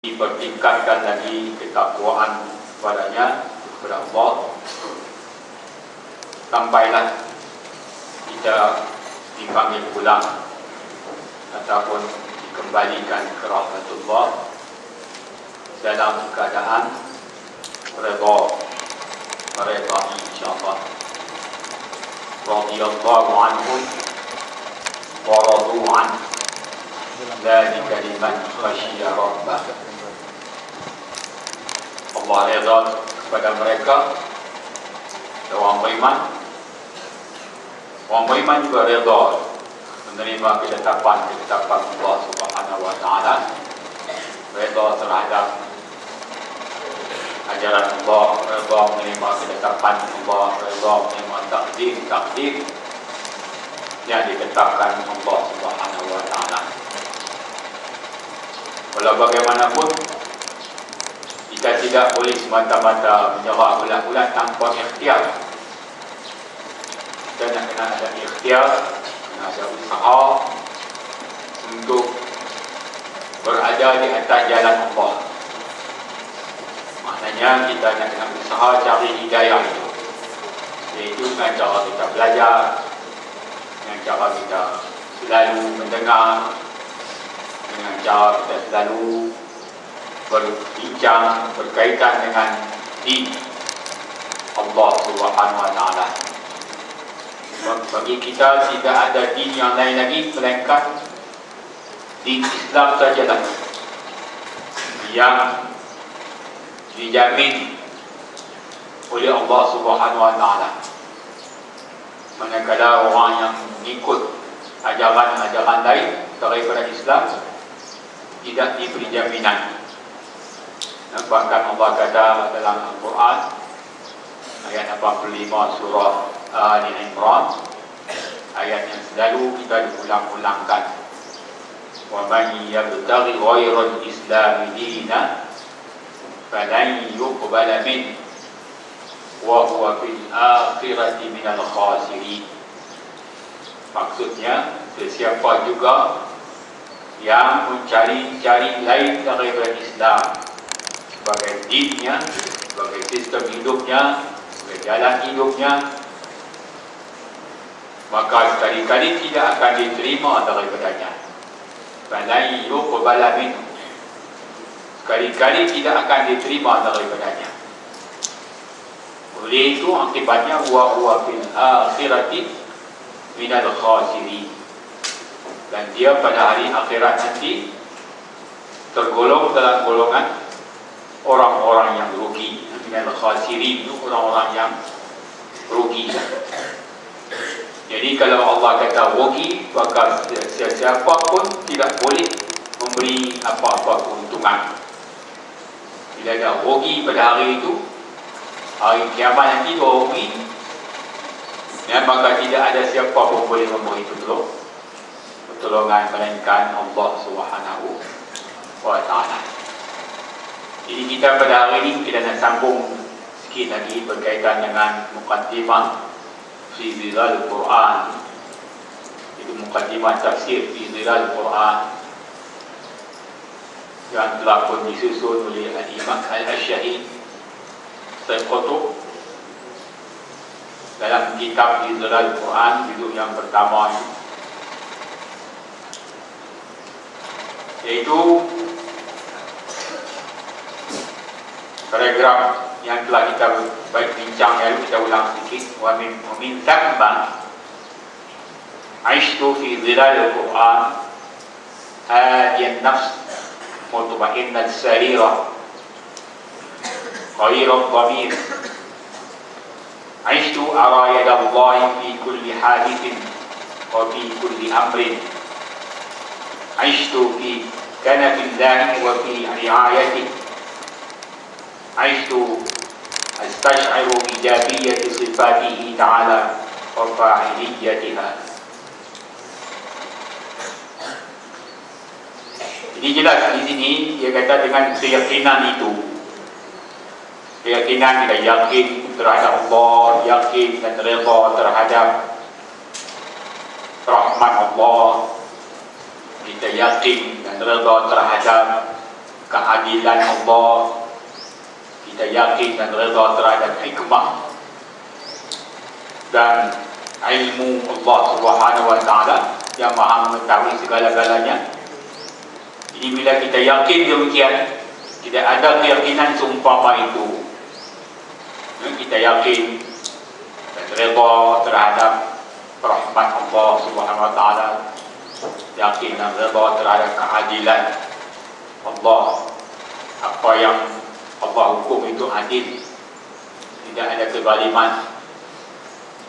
dipertingkatkan lagi ketakwaan kepadanya, kepada Allah, sampailah kita dipanggil pulang ataupun dikembalikan ke rahmatullah dalam keadaan redha, meredai insyaAllah. Radiyallahu anhum wa radu anhu, dzalika liman khasyiya rabbah. Allah redha kepada mereka, orang beriman. Orang beriman juga redha menerima ketetapan Allah Subhanahu wa taala, redha terhadap ajaran Allah, redha menerima ketetapan Allah, redha menerima takdir yang ditetapkan Allah Subhanahu wa taala. Walau bagaimanapun, kita tidak boleh semata-mata menyerah bulan-bulan tanpa ikhtiar. Kita nak kena ada ikhtiar, kena ada usaha untuk berada di atas jalan Allah. Maknanya kita nak kena usaha cari hidayah itu, iaitu dengan cara kita belajar, dengan cara kita selalu mendengar, dengan cara kita selalu berbincang berkaitan dengan din Allah Subhanahu wa taala. Bagi kita tidak ada din yang lain lagi melainkan din Islam sajalah yang dijamin oleh Allah Subhanahu wa taala. Manakala orang yang mengikut ajaran-ajaran lain daripada Islam tidak diberi jaminan. Bahkan Allah kata dalam Al-Quran ayat 85 surah Ali Imran, ayat yang selalu kita diulang-ulangkan, wa man yabtaghi ghayra al-islam dinan falan yuqbala min wa huwa fil akhirati minal khasirin. Maksudnya, sesiapa juga yang mencari-cari lain daripada Islam sebagai dinnya, sebagai sistem hidupnya, sebagai jalan hidupnya, maka sekali-kali tidak akan diterima daripadanya. Falan yuqbala minhu, sekali-kali tidak akan diterima daripadanya. Oleh itu akibatnya wa huwa fil akhirati minal khasirin, dan dia pada hari akhirat nanti tergolong dalam golongan orang-orang yang rugi. Minal khasirin itu orang-orang yang rugi. Jadi kalau Allah kata rugi, maka siapa pun tidak boleh memberi apa-apa keuntungan. Bila ada rugi pada hari itu, hari kiamat nanti dua rugi, ya, maka tidak ada siapa pun boleh memberi pertolongan melainkan Allah Subhanahu wa taala. Jadi kita pada hari ini kita nak sambung sikit lagi berkaitan dengan muqaddimah fi Zilal Quran. Itu muqaddimah tafsir fi Zilal Quran yang telah pun disusun oleh Al-Imam Al-Syahid Sayyid Qutb dalam kitab fi Zilal Quran, judul yang pertama yaitu paragraf yang telah kita bincang lalu, kita ulang sedikit. Wa min thamma aishtu fi zilal al-Quran hadiyan nafs mutma'innat sarira khairat dhamir aishtu ara yadallahi fi kulli hadithin wa fi kulli amrin aishtu fi kanafillahi wa fi riayatihi aishtu astash'iru ijabiyyati sifatihi ta'ala wa fa'iliyatiha. Jadi jelas di sini dia kata dengan keyakinan itu, keyakinan kita yakin terhadap Allah, yakin dan redha terhadap rahmat Allah, kita yakin dan redha terhadap keadilan Allah, kita yakin dan redha terhadap hikmah dan ilmu Allah Subhanahu wa taala yang Maha mengetahui segala-galanya. Jadi bila kita yakin demikian, tidak ada keyakinan seumpama itu, kita yakin dan redha terhadap rahmat Allah Subhanahu wa taala, yakin dan redha terhadap keadilan Allah. Apa yang Allah hukum itu adil, tidak ada kezaliman.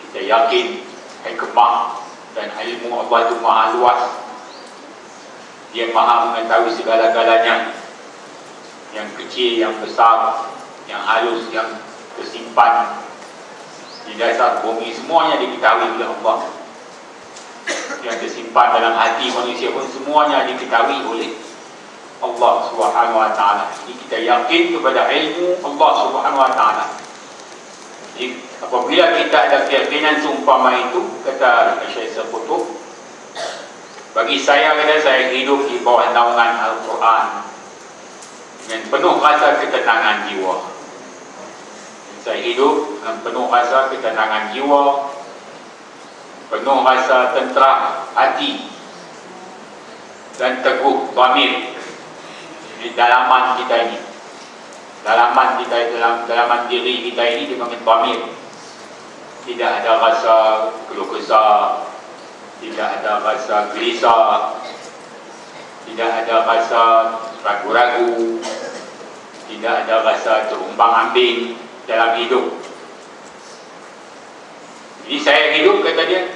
Kita yakin hikmah dan ilmu Allah itu maha luas, Dia maha mengetahui segala-galanya, yang kecil, yang besar, yang halus, yang tersimpan di dasar bumi, semuanya diketahui oleh Allah. Yang tersimpan dalam hati manusia pun semuanya diketahui oleh Allah Subhanahu wa taala. Jadi kita yakin kepada ilmu Allah Subhanahu wa taala. Jadi apabila kita ada keyakinan seumpama itu, kata Syekh Qutb, bagi saya, kata saya hidup di bawah naungan Al-Quran dengan penuh rasa ketenangan jiwa. Saya hidup dengan penuh rasa ketenangan jiwa, penuh rasa tenteram hati dan teguh dhamir di dalaman kita ini. Dalaman kita, dalaman diri kita ini dipanggil dhamir. Tidak ada rasa keluh kesah, tidak ada rasa gelisah, tidak ada rasa ragu-ragu, tidak ada rasa terumbang-ambing dalam hidup. Jadi saya hidup, kata dia,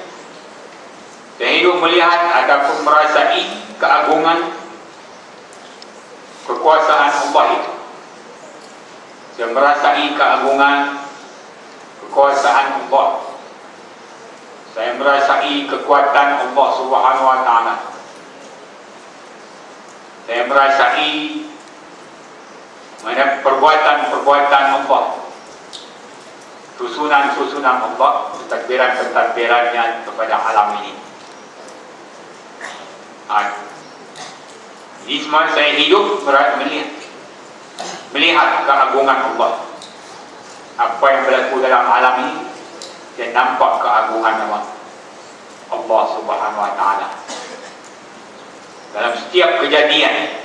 saya hidup melihat ataupun merasai keagungan kekuasaan Allah itu. Saya merasai keagungan kekuasaan Allah. Saya merasai kekuatan Allah Subhanahu wa taala. Saya merasai mana perbuatan-perbuatan Allah, susunan-susunan Allah, pentadbiran-pentadbirannya kepada alam ini. Ini semua saya hidup melihat keagungan Allah. Apa yang berlaku dalam alam ini, saya nampak keagungan Allah Subhanahu wa taala. Dalam setiap kejadian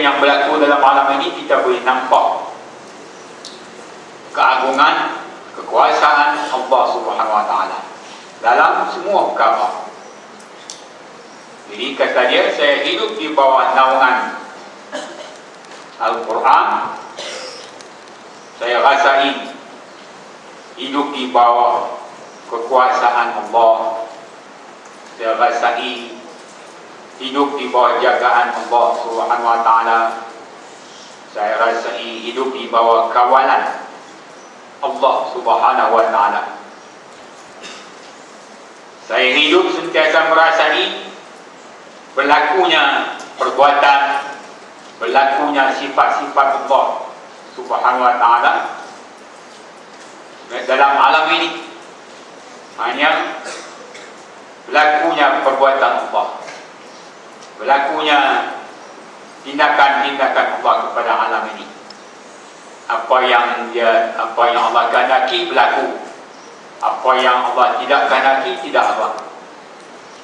yang berlaku dalam alam ini, kita boleh nampak keagungan, kekuasaan Allah Subhanahu wa taala dalam semua perkara. Jadi kata dia, saya hidup di bawah naungan Al-Quran. Saya rasai hidup di bawah kekuasaan Allah. Saya rasai hidup di bawah jagaan Allah Subhanahu wa taala. Saya rasai hidup di bawah kawalan Allah Subhanahu wa taala. Saya hidup sentiasa merasai berlakunya perbuatan, berlakunya sifat-sifat Allah Subhanahu wa taala dalam alam ini. Hanya berlakunya perbuatan Allah, berlakunya tindakan-tindakan Allah kepada alam ini. Apa yang Allah kehendaki berlaku, apa yang Allah tidak kehendaki tidak berlaku.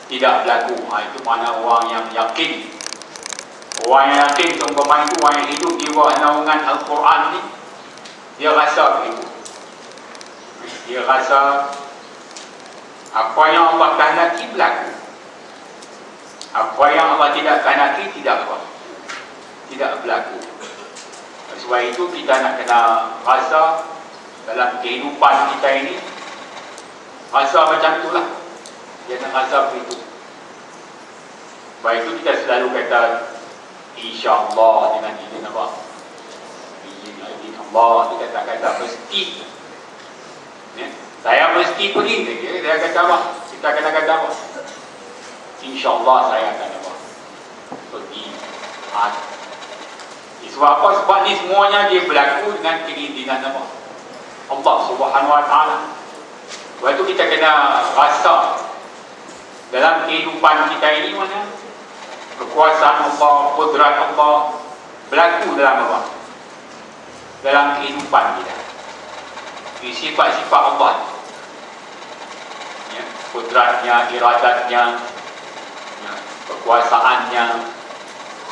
Itu mana orang yang yakin. Orang yang yakin seumpama itu, orang yang hidup di bawah naungan Al-Quran ni, dia rasa begitu. Dia rasa apa yang Allah kehendaki berlaku, apa yang Allah tidak kehendaki tidak berlaku. Sebab itu kita nak kena rasa dalam kehidupan kita ini, rasa macam itulah. Jangan rasa begitu. Sebab itu kita selalu kata InsyaAllah dengan izin Allah. Izin Allah, kita tak kata mesti. Saya mesti pergi. Dia kata apa? Kita kena kata apa? InsyaAllah saya akan apa? Pergi. Sebab apa? Sebab ni semuanya dia berlaku dengan keizinan apa? Allah Subhanahu wa taala. Sebab itu kita kena rasa dalam kehidupan kita ini mana kekuasaan Allah, kudrat Allah berlaku dalam apa? Dalam kehidupan kita. Di sifat-sifat Allah, ya, kudratnya, iradatnya, ya, kekuasaannya,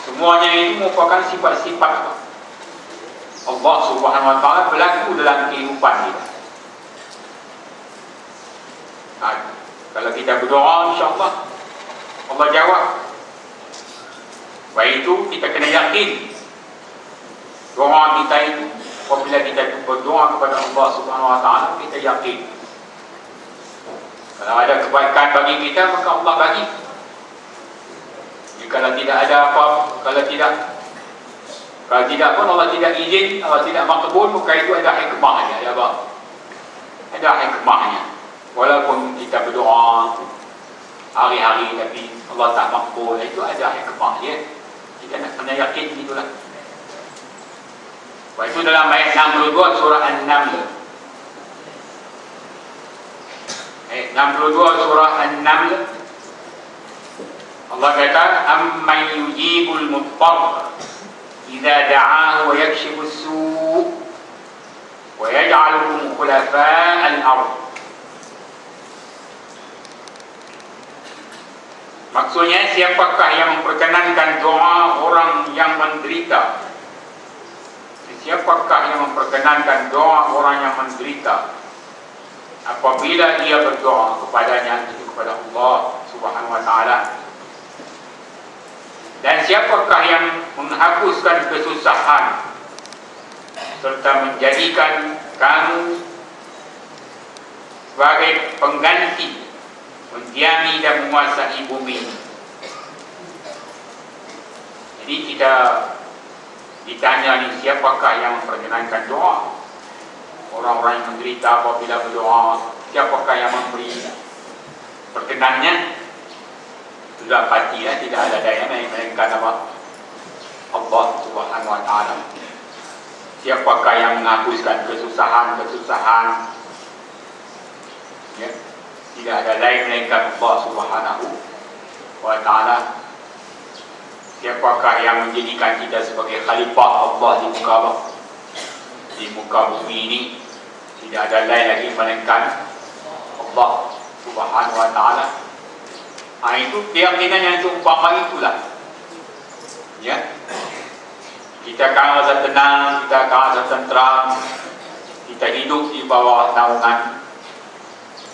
semuanya ini merupakan sifat-sifat Allah Subhanahu Wa Taala berlaku dalam kehidupan kita. Kalau kita berdoa, insya-Allah Allah jawab. Baik itu kita kena yakin doa kita itu, apabila kita berdoa kepada Allah Subhanahu Wa Taala, kita yakin kalau ada kebaikan bagi kita, maka Allah bagi. Kalau tidak ada apa, kalau tidak pun Allah tidak izin, Allah tidak makbul, maka itu ada hikmahnya, ya bang. Ada hikmahnya. Walaupun kita berdoa hari-hari tapi Allah tak makbul, itu ada hikmahnya. Kita nak kena yakin gitulah. Itu dalam ayat 62 surah An-Naml. Ayat 62 surah An-Naml, Allah kata, amman yujibul muttar idza da'ahu wa yakshifu as-su' wa yaj'alukum khulafa'al ardh. Maksudnya, siapakah yang memperkenankan doa orang yang menderita? Siapakah yang memperkenankan doa orang yang menderita apabila dia berdoa kepadanya, itu kepada Allah Subhanahu Wa Taala? Dan siapakah yang menghapuskan kesusahan serta menjadikan kamu sebagai pengganti, mendiami dan menguasai bumi? Jadi kita ditanya ni, siapakah yang memperkenankan doa orang-orang yang menderita apabila berdoa? Siapakah yang memberi perkenannya? Sudah pasti ya, tidak ada daya melainkan apa? Allah Subhanahu Wa Taala. Siapakah yang menghapuskan kesusahan? Ya, tidak ada lain melainkan Allah Subhanahu Wa Taala. Siapakah yang menjadikan kita sebagai khalifah Allah di muka bumi ini? Tidak ada lain lagi melainkan Allah Subhanahu Wa Taala. Itu keyakinan yang seumpama itulah. Ya, kita akan rasa tenang, kita akan rasa tentram, kita hidup di bawah naungan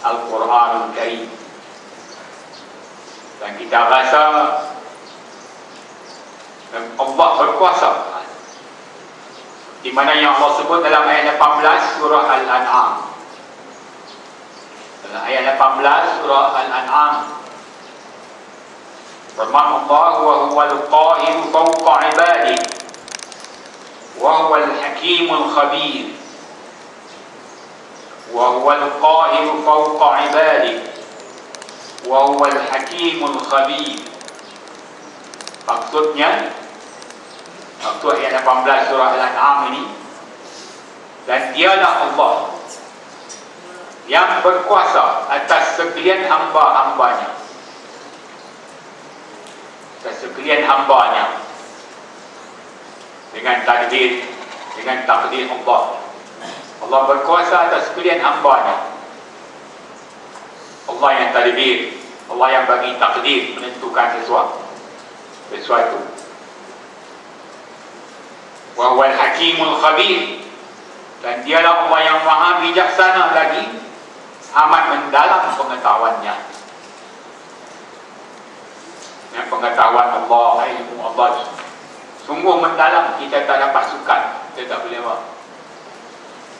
Al-Quranul Karim, dan kita rasa Allah berkuasa, di mana yang Allah sebut dalam ayat 18 surah Al-An'am. Dalam ayat 18 surah Al-An'am, firman Allah, wa huwal qahiru fawqa ibadihi wa huwal hakimul khabir. Wa huwal qahiru fawqa ibadihi wa huwal hakimul khabir. Maksudnya, maksud ayat 18 surah Al-An'am ini, dan dialah Allah yang berkuasa atas sekalian hamba-hambanya, dengan takdir Allah. Allah berkuasa atas sekalian hambanya. Allah yang tadbir, Allah yang bagi takdir, menentukan sesuatu. Wa huwal hakimul khabir, dan dialah Allah yang maha bijaksana lagi, amat mendalam pengetahuannya. Yang pengetahuan Allah, ilmu Allah sungguh mendalam, kita tak dapat sukat, kita tak boleh apa?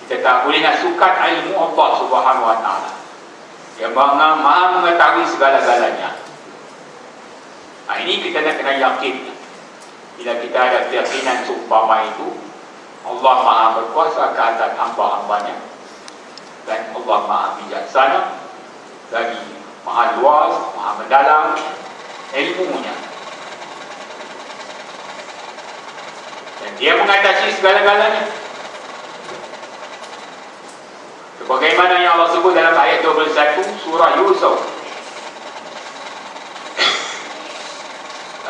Kita tak boleh nak sukat ilmu Allah Subhanahu Wa Taala. Yang maha mengetahui segala-galanya. Ini kita nak kena yakin. Bila kita ada keyakinan seumpama itu, Allah maha berkuasa ke atas hamba-hambanya, dan Allah maha bijaksana lagi, maha luas, maha mendalam ilmunya, dan dia mengatasi segala-galanya. Sebagaimana yang Allah sebut dalam ayat 21 surah Yusuf,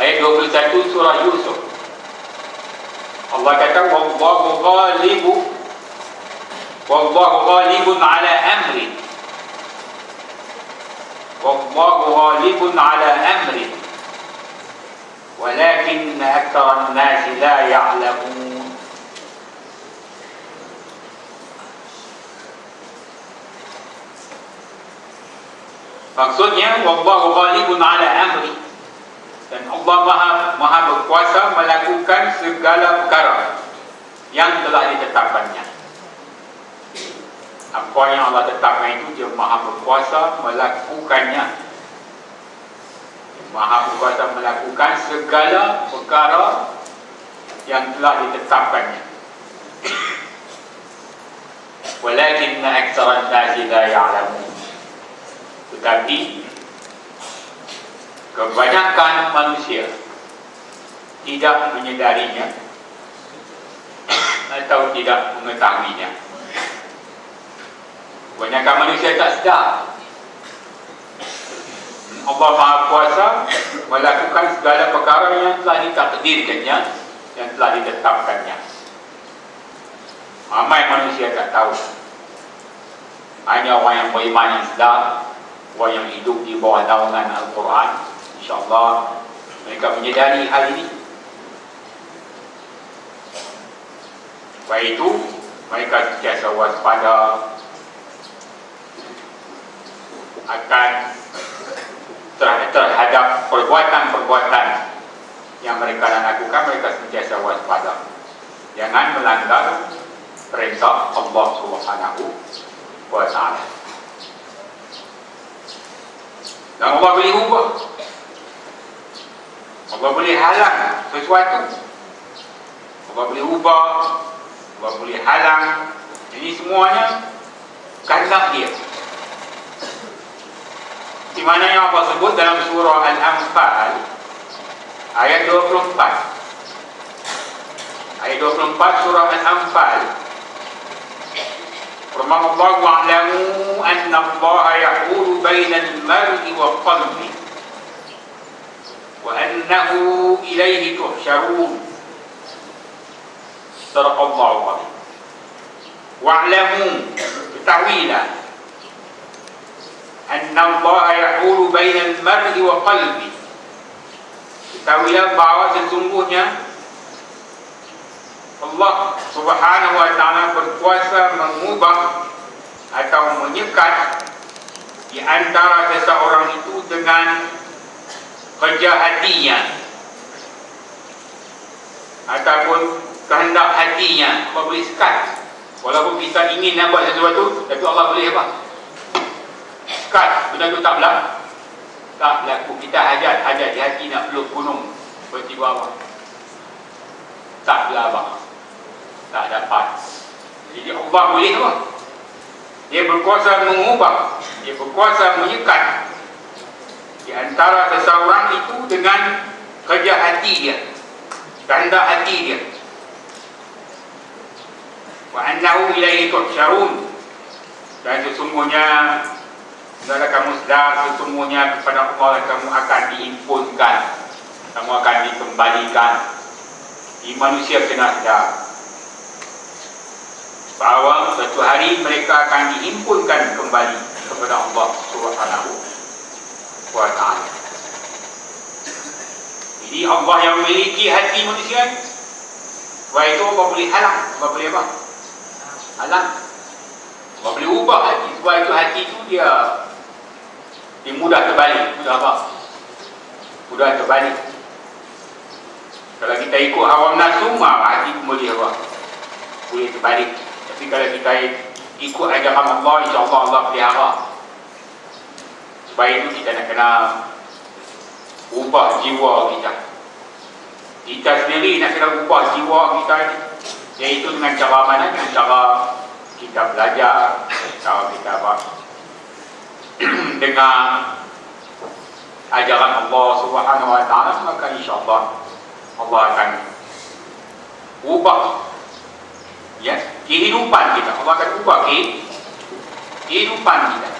ayat 21 surah Yusuf. Allah kata wallahu ghalibun ala amri. Wallahu ghalibun ala amri. Walakin aktsara an-nas la ya'lamun. Maksudnya wallahu ghalibun ala amri, dan Allah maha berkuasa melakukan segala perkara yang telah ditetapkannya. Apa yang Allah tetapkan itu dia maha berkuasa melakukannya. Maha berkuasa melakukan segala perkara yang telah ditetapkannya. Walakinna aktsaran nasi la ya'lamun. Tetapi kebanyakan manusia tidak menyedarinya atau tidak mengetahuinya. Kebanyakan manusia tak sedar Allah Maha Kuasa melakukan segala perkara yang telah ditakdirkannya, yang telah ditetapkannya. Ramai manusia tak tahu. Hanya orang yang beriman yang sedar, orang yang hidup di bawah naungan Al-Quran, insyaAllah mereka menyedari hal ini. Sebab itu mereka sentiasa waspada akan terhadap perbuatan-perbuatan yang mereka lakukan. Mereka sentiasa waspada, jangan melanggar perintah Allah Subhanahu wa ta'ala. Dan Allah boleh ubah, Allah boleh halang sesuatu, Allah boleh ubah, Allah boleh halang. Jadi semuanya kehendak dia. Di mana yang Allah sebut dalam surah Al-Anfal ayat 24. Ayat 24 surah Al-Anfal. Firman Allah, wa'lamu anna Allah yahulu bainal mar'i wa qalbi wa annahu ilaihi tuhsyarun. Sadaqallahu adzim. Wa'lamu, ketahuilah, anna Allah yahulu bainal mar'i wa qalbi. Ketahuilah bahawa sesungguhnya Allah Subhanahu wa ta'ala berkuasa mengubah atau menyekat di antara seseorang itu dengan kerja hatinya ataupun kehendak hatinya. Allah boleh sekat. Walaupun kita ingin nak buat sesuatu, tapi Allah boleh apa? Sekat. Benda tu tak berlaku. Kita hajat di hati nak peluk gunung, tiba-tiba apa? Tak berlaku, tak dapat. Jadi Allah boleh apa? Dia berkuasa mengubah, dia berkuasa menyekat di antara seseorang itu dengan kerja hati dia, kehendak hati dia. Wa annahu ilaihi tuhsyarun. Dan sesungguhnya hendaklah kamu sedar, sesungguhnya kepada Allah kamu akan dihimpunkan, kamu akan dikembalikan. Di manusia kena sedar bahawa suatu hari mereka akan dihimpunkan kembali kepada Allah Subhanahu wa ta'ala. Jadi Allah yang memiliki hati manusia, sebab itu Allah boleh halang. Allah boleh apa? Halang. Allah boleh ubah hati. Sebab itu hati itu dia mudah terbalik. Mudah apa? Mudah terbalik. Kalau kita ikut hawa nafsu, hati pun boleh apa? Boleh terbalik. Tapi kalau kita ikut ajaran Allah, insya-Allah Allah pelihara. Sebab itu kita nak kena ubah jiwa kita. Kita sendiri nak kena ubah jiwa kita ni, iaitu dengan cara mana? Dengan cara kita belajar, cara kita apa? Dengan ajaran Allah Subhanahu wa ta'ala, maka insya-Allah Allah akan ubah ya kehidupan kita. Allah akan ubah kehidupan kita.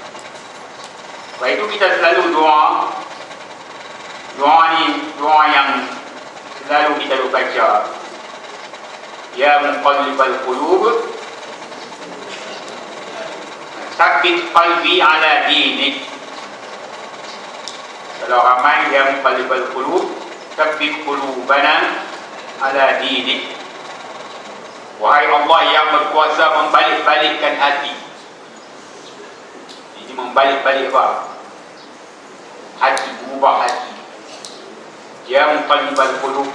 Sebab itu kita selalu doa Doa ni doa yang selalu kita baca. Ya muqallibal qulub, tsabbit qalbi ala dinik. Kalau ramai ya muqallibal qulub, tsabbit qulubana ala dinik. Wahai Allah yang berkuasa membalik-balikkan hati. Ini membalik-balik apa? Hati, mengubah hati. Ya muqallibal qulub,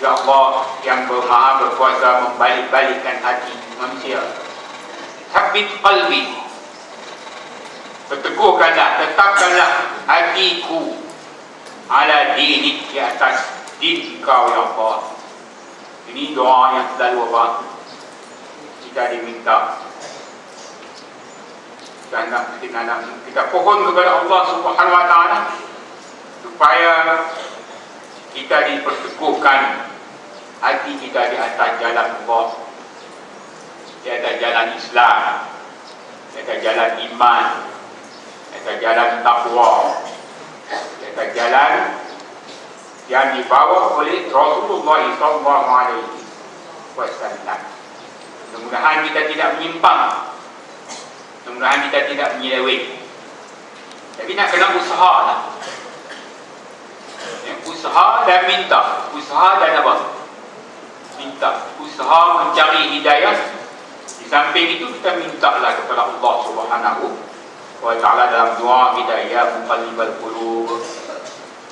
ya Allah yang maha berkuasa membalik-balikkan hati manusia. Tsabbit qalbi, berteguhkanlah, tetapkanlah hatiku ala dinik, di atas din Kau ya Allah. Ini doa yang selalu apa? Kita diminta. Kita pohon kepada Allah Subhanahu Wa Taala supaya kita diperteguhkan hati kita di atas jalan Allah, di atas jalan Islam, di atas jalan iman, di atas jalan takwa, di atas jalan yang dibawa oleh Rasulullah SAW. Mudah-mudahan kita tidak menyimpang, mudah-mudahan kita tidak menyeleweng. Tapi nak kena usaha lah. Usaha dan minta. Usaha dan apa? Minta. Usaha mencari hidayah. Di samping itu kita mintalah kepada Allah Subhanahu Wa Taala dalam doa kita, ya muqallibal qulub,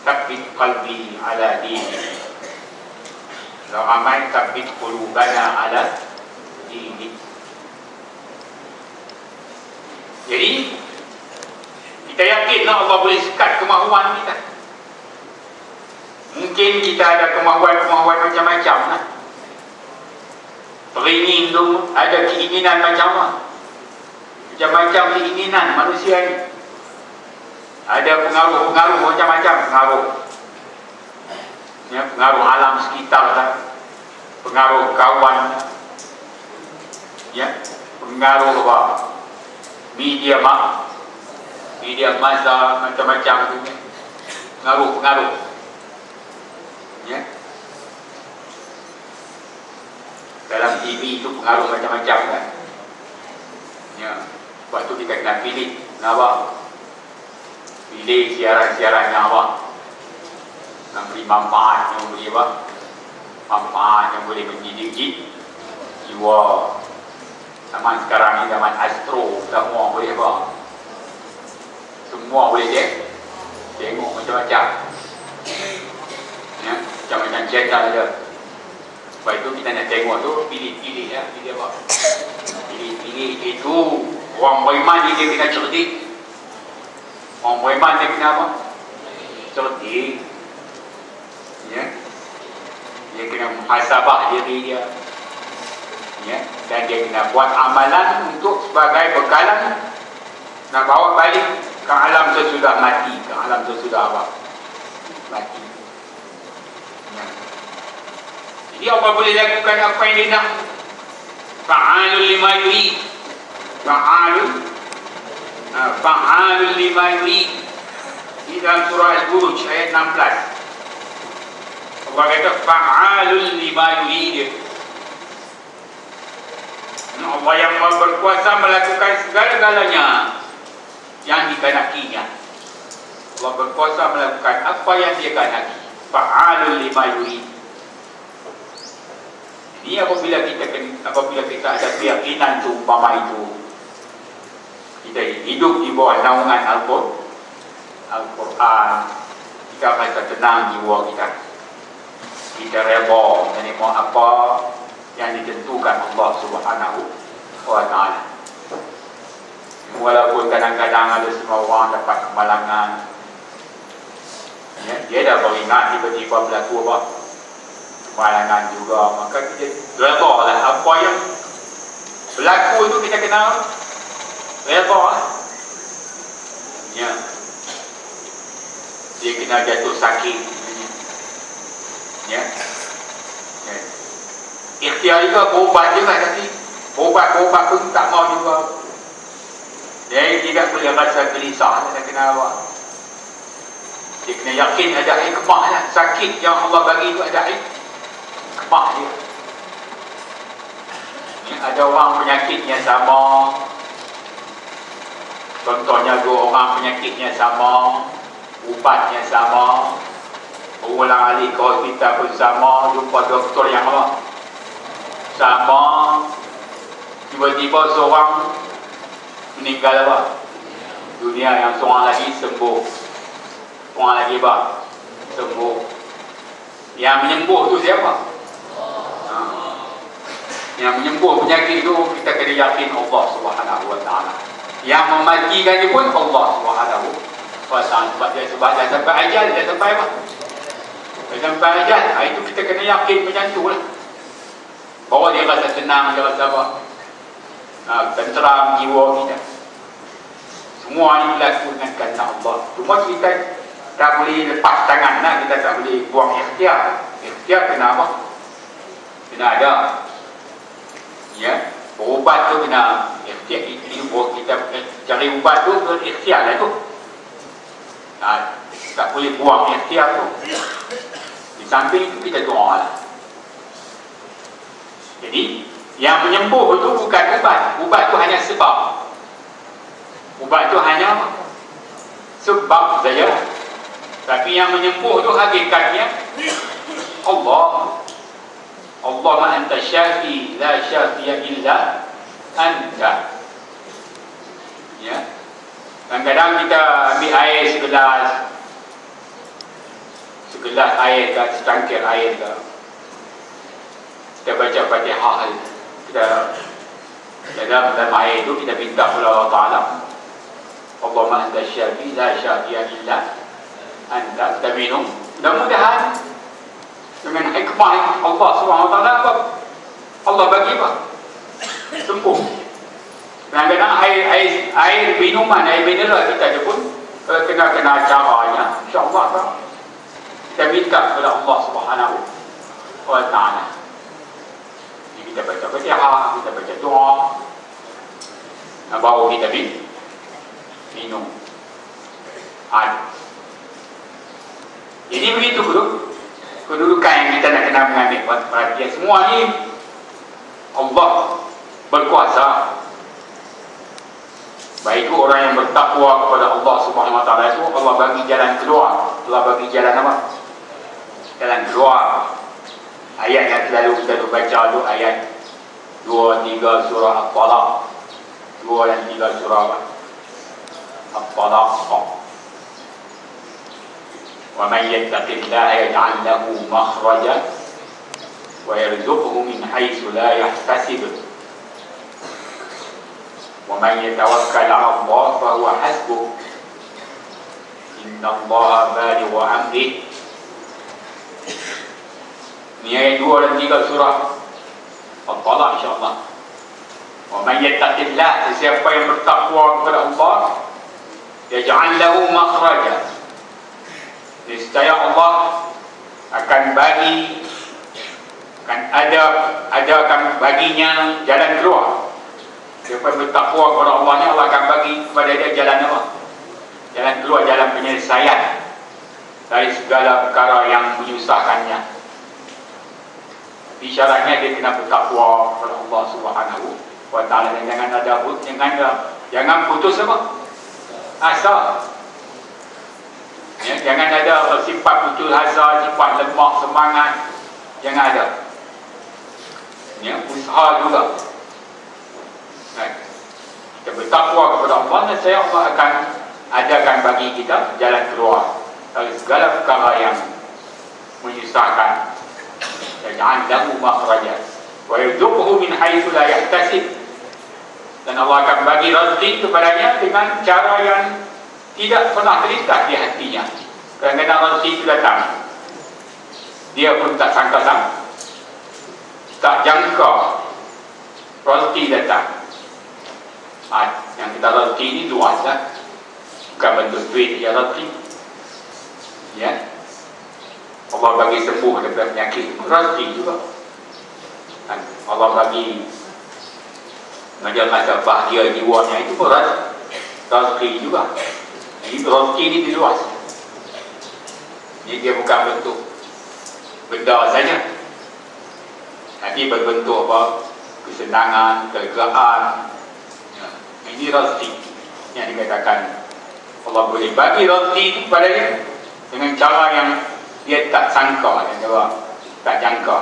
tsabbit qalbi ala dinik. Kalau amal tsabbit qulubana ala dinik. Jadi kita yakinlah Allah boleh sekat kemahuan kita. Mungkin kita ada kemahuan macam-macam lah. Teringin tu ada keinginan macam-macam keinginan manusia ni. Ada pengaruh macam-macam pengaruh. Ya, pengaruh alam sekitar lah, pengaruh kawan, ya, pengaruh apa? Media masa macam-macam tu, pengaruh. Ya. Dalam TV itu pengaruh macam-macam kan. Ya. Sebab tu kita kena pilih. Kenapa? Pilih siaran-siaran yang apa? Yang beri manfaat, yang beri apa? Manfaat yang boleh mendidik jiwa. Zaman sekarang ni zaman astro, semua boleh apa? Semua boleh tengok macam-macam. Ya, macam-macam channel ada. Sebab itu kita nak tengok tu, pilih ya, pilih apa? Pilih itu. Orang beriman dia kena cerdik. Orang beriman dia kena apa? Cerdik. Ya. Dia kena muhasabah diri dia. Ya, dan dia kena buat amalan untuk sebagai bekalan nak bawa balik ke alam sesudah mati, ke alam sesudah apa? Mati. Jadi Allah boleh lakukan apa yang dia nak. Fa'alul lima yurid. Fa'alul lima yurid. Di dalam surah Al-Buruj ayat 16. Allah kata fa'alul lima yurid. Allah yang berkuasa melakukan segala-galanya yang dikehendakinya. Allah berkuasa melakukan apa yang dia kehendaki. Fa'alul lima yurid. Ini apabila kita ada keyakinan tu, umpama itu kita hidup di bawah naungan Al-Quran, kita rasa tenang jiwa kita. Kita reda menerima apa yang ditentukan Allah Subhanahu Wa Taala. Walaupun kadang-kadang ada semua orang dapat kemalangan, ya, dia dah beringat tiba-tiba berlaku apa? Kemalangan juga, maka kita reda lah apa yang berlaku itu, kita kena reda lah. Ya, dia kena jatuh sakit, ya. Ikhtiar juga berubat juga, tapi berubat pun tak mau juga. Dia tidak boleh rasa gelisah, dia kena apa? Dia kena yakin ada hikmah lah. Sakit yang Allah bagi itu ada hikmah dia. Ada orang penyakitnya sama, contohnya 2 orang penyakitnya sama, ubatnya sama, ulang alik ke hospital pun sama, jumpa doktor yang sama, tiba-tiba seorang meninggal dunia, yang seorang lagi sembuh, seorang lagi sembuh. Yang menyembuh tu siapa? Yang menyembuh penyakit itu kita kena yakin Allah Subhanahu wa taala. Yang mematikan dia pun Allah Subhanahu wa taala. Sebab dia sampai ajal, dia sampai apa? Dia sampai ajal. Itu kita kena yakin macam tu lah. Bahawa dia rasa senang, dia rasa apa? Tenteram jiwa kita. Semua ini berlaku dengan kehendak Allah. Cuma kita tak boleh lepas tangan lah. Kita tak boleh buang ikhtiar. Ikhtiar kena apa? Kena ada. Ya, berubat tu kena ikhtiar. Kita cari ubat tu berikhtiar lah tu. Tak boleh buang ikhtiar tu. Di samping itu kita doa lah. Jadi yang menyembuh itu bukan ubat. Ubat tu hanya sebab. Ubat tu hanya sebab saja. Tapi yang menyembuh tu hakikatnya Allah. Allahumma anta syafi, la syafiya illa anta. Ya. Kadang-kadang kita ambil air segelas air ke, secangkir air ke, kita baca Fatihah, kita dalam air itu kita minta kepada Allah Ta'ala, Allahumma anta syafi, la syafiya illa anta. Kita minum, mudah-mudahan dengan hikmah Allah SWT Allah bagi apa? Sembuh. Kadang-kadang air minuman, air mineral kita pun kena caranya, insyaAllah kita minta kepada Allah Subhanahu wa ta'ala. Jadi kita baca Fatihah, kita baca doa, baru kita minum air. Jadi begitu kedudukan yang kita nak kena mengambil perhatian. Semua ni Allah berkuasa. Baik itu orang yang bertakwa kepada Allah Subhanahu wa taala itu Allah bagi jalan keluar. Allah bagi jalan apa? Jalan keluar. Ayat yang selalu kita baca tu ayat 2, 3 surah At-Talaq. 2 dan 3 surah At-Talaq. وَمَنْ يَتَّقِ اللَّهَ يَجْعَلْ لَهُ مَخْرَجًا وَيَرْزُقْهُ مِنْ حَيْثُ لَا يَحْتَسِبُ وَمَنْ يَتَوَكَّلْ عَلَى اللَّهِ فَهُوَ حَسْبُهُ إِنَّ اللَّهَ بَالِغُ أَمْرِهِ. Ini ayat 2 dan 3 surah At-Talaq, insyaAllah. وَمَنْ يَتَّقِ اللَّهَ, siapa yang bertakwa kepada Allah, يَجْعَلْ لَهُ مَخْرَجًا, niscaya Allah akan bagi, akan baginya jalan keluar. Siapa yang bertakwa kepada Allah ni, Allah akan bagi kepada dia jalan apa? Jalan keluar, jalan penyelesaian dari segala perkara yang menyusahkannya. Tapi syaratnya dia kena bertakwa kepada Allah Subhanahu wa ta'ala. Jangan putus apa? Asa. Ya, jangan ada sifat putus asa, sifat lemah semangat. Jangan ada. Ya, usaha juga. Kita bertakwa kepada Allah, dan saya Allah akan adakan bagi kita jalan keluar dari segala perkara yang menyusahkan. Yaj'al lahu makhraja wa yarzuqhu min haitsu la yahtasib, dan Allah akan bagi rezeki kepadanya dengan cara yang tidak pernah terlintas di hatinya. Kadang-kadang rezeki itu datang, dia pun tak sangka-sangka, tak jangka rezeki datang. Yang kita rezeki ini luas lah, bukan bentuk duit ya rezeki. Ya, Allah bagi sembuh daripada penyakit, rezeki juga. Allah bagi menjaga bahagia jiwanya, itu pun rezeki juga. Jadi rezeki ini luas. Ini dia bukan bentuk benda saja, tapi berbentuk apa? Kesenangan, kelegaan. Ya. Ini rezeki yang dikatakan Allah boleh bagi rezeki kepada dia dengan cara yang dia tak sangka, dan dia tak jangka.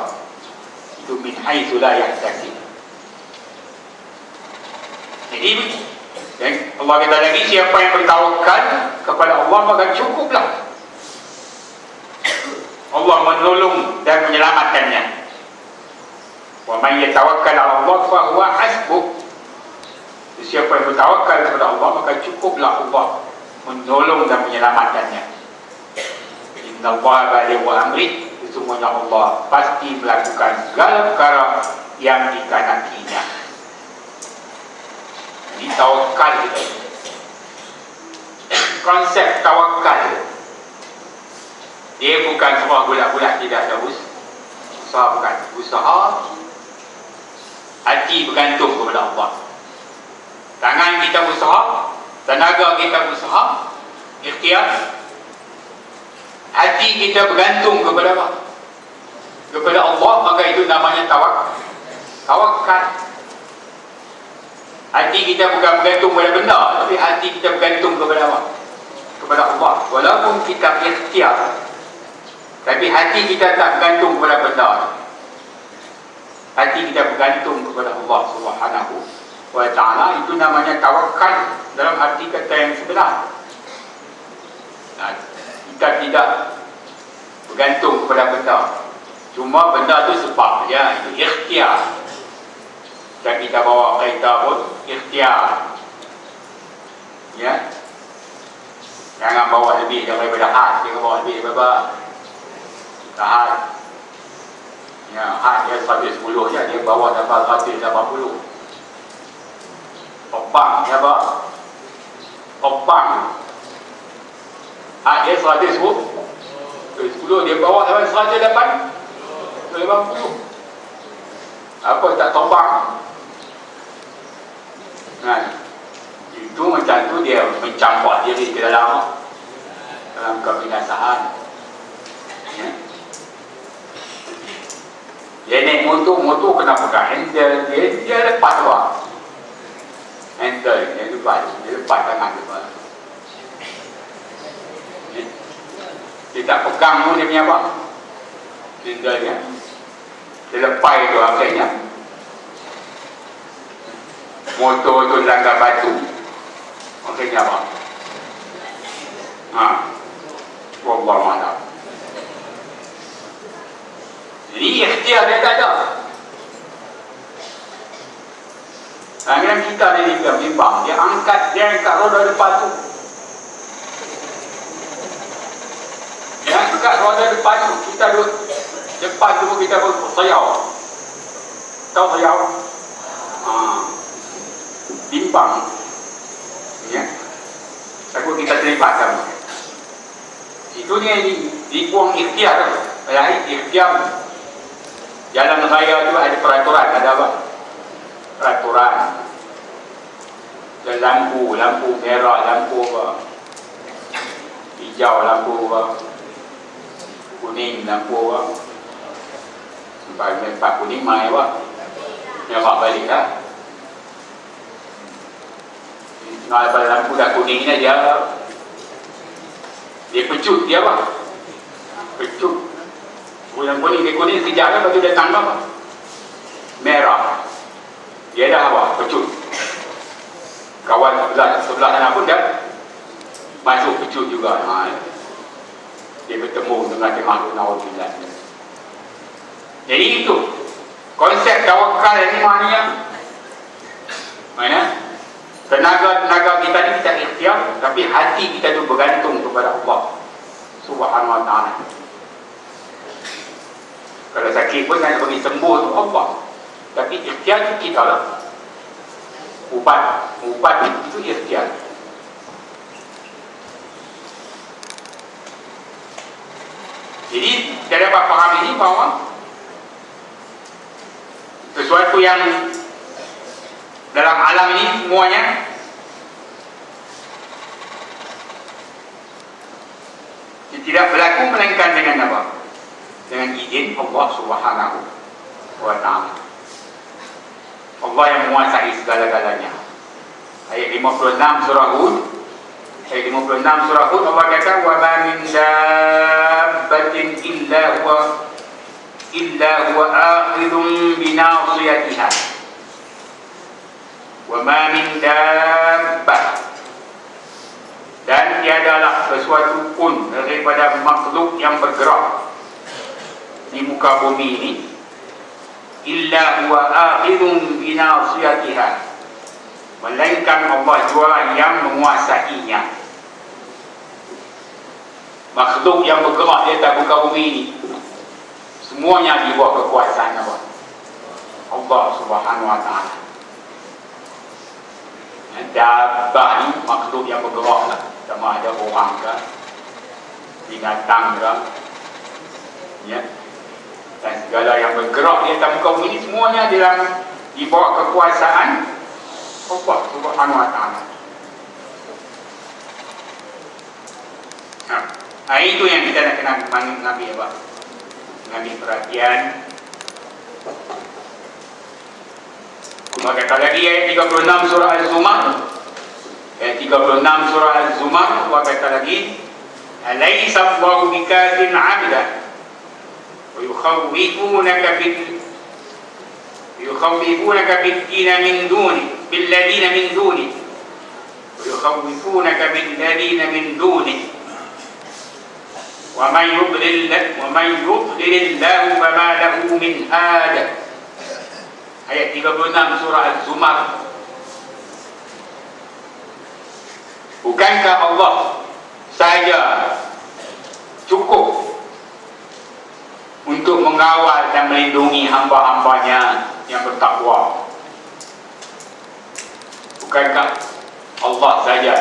Itu min haitsu la yahtasib. Jadi Allah kata lagi, siapa yang bertawakal kepada Allah maka cukuplah Allah menolong dan menyelamatkannya. Wa man yatawakkal 'ala Allah fa huwa hasbuh. Siapa yang bertawakal kepada Allah maka cukuplah Allah menolong dan menyelamatkannya. Innallaha balighu amri, sesungguhnya Allah pasti melakukan segala perkara yang dikehendakinya. Jadi tawakal itu, konsep tawakal, dia bukan semua bulat-bulat, tidak ada usaha, bukan usaha. Hati bergantung kepada Allah. Tangan kita usaha, tenaga kita usaha, ikhtiar. Hati kita bergantung kepada apa? Kepada Allah, maka itu namanya tawakal. Hati kita bukan bergantung kepada benda, tapi hati kita bergantung kepada apa? Kepada Allah. Walaupun kita ikhtiar, tapi hati kita tak bergantung kepada benda. Hati kita bergantung kepada Allah Subhanahu wa ta'ala. Itu namanya tawakal dalam arti kata yang sebenar. Nah, kita tidak bergantung kepada benda, cuma benda itu sebab ya, itu ikhtiar. Dan kita bawa kereta pun ikhtiar, ya. Jangan bawa lebih daripada had, jangan bawa lebih daripada had. Ya, had dia 110 je, dia bawa dapat 180. Opang, ya pak? Opang. Had dia 110, dia bawa sampai 180. Apa tak tombang? Nah, itu macam tu dia mencampur diri ke dalam kebinasaan. Ya. Dia naik motor kena pegang handle, dia lepas bawah. Handle dia lepas tangan dia. Ya. Dia tak pegang pun dia punya apa? Handle dia. Dia lepas itu akhirnya. Motor tu langgar batu, akhirnya apa? Wallahu a'lam. Jadi ikhtiar dia tak ada. Akhirnya kita ni bimbang, dia angkat roda depan tu. Dia angkat roda depan tu, kita duduk depan tu kita bersayau. Tahu sayau? Bimbang, ya. Takut kita terlibat sama. Itu dia dibuang ikhtiar. Ikhtiar. Jalan raya itu ada peraturan, ada apa? Peraturan. Dan lampu merah, lampu apa? Hijau, lampu apa? Kuning, lampu apa? Sampai lepas kuning mai apa? Merah balik lah. Kalau pada lampu dah kuning ni dia pecut, dia apa? Pecut. Yang kuning, dia kuning sekejap kan, lepas tu dia tangkap apa? Merah. Dia dah apa? Pecut. Kawan sebelah sana pun dah masuk pecut juga. Dia bertemu dengan makhluk naudzubillah. Jadi itu konsep tawakal ni maknanya mana? Tenaga kita ni kita ikhtiar, tapi hati kita tu bergantung kepada Allah Subhanahu wa ta'ala. Kalau sakit pun nak bagi sembuh tu Allah, tapi ikhtiar tu kita lah. Ubat itu ikhtiar. Jadi kita dapat faham ini bahawa sesuatu yang dalam alam ini semuanya tidak berlaku melainkan dengan apa? Dengan izin Allah Subhanahu wa ta'ala. Allah yang menguasai segala-galanya. Ayat 56 surah Hud. Ayat 56 surah Hud, Allah kata wa ma min dabbatin illa huwa akhidun binasiyatiha. Wa ma min dabbah, dan tiadalah sesuatu pun daripada makhluk yang bergerak di muka bumi ini illa huwa akhidun binasiyatiha, melainkan Allah jua yang menguasainya. Makhluk yang bergerak di atas muka bumi ini semuanya di bawah kekuasaan Allah Subhanahu wa ta'ala. Dabbah ni makhluk yang bergerak lah, sama ada orang ke, binatang ke, ya, dan segala yang bergerak di atas muka bumi ini semuanya di bawah kekuasaan Allah Subhanahu wa ta'ala. Itu yang kita nak kena mengambil apa? Mengambil perhatian. Allah kata lagi ayat 36 surah Al-Zumar. Ayat 36 surah Al-Zumar, Allah kata lagi, alaysa Allahu bikafin 'abda wa yukhawwifunaka bil-ladina min duni wa yukhawwifunaka bil-ladina min duni wa man yudlilillahu fama lahu min hada. Ayat 36 surah Al-Zumar. Bukankah Allah saja cukup untuk mengawal dan melindungi hamba-hambanya yang bertakwa? Bukankah Allah saja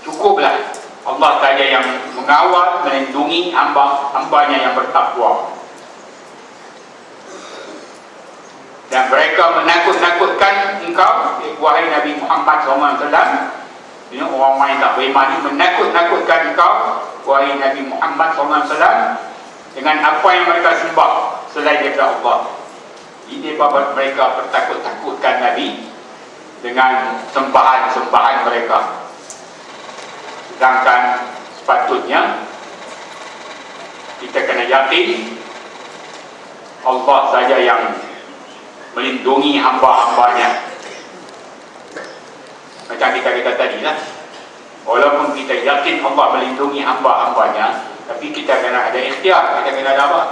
cukuplah, Allah saja yang mengawal, melindungi hamba-hambanya yang bertakwa. Dan mereka menakut-nakutkan engkau, wahai Nabi Muhammad SAW. Orang-orang yang tak beriman ini menakut-nakutkan engkau, wahai Nabi Muhammad SAW, dengan apa yang mereka sembah selain daripada Allah. Ini babat mereka bertakut-takutkan Nabi dengan sembahan-sembahan mereka. Sedangkan sepatutnya kita kena yakin Allah saja yang melindungi hamba-hambanya. Macam kita kata tadi lah, walaupun kita yakin Allah melindungi hamba-hambanya, tapi kita kena ada ikhtiar. Kita kena ada apa?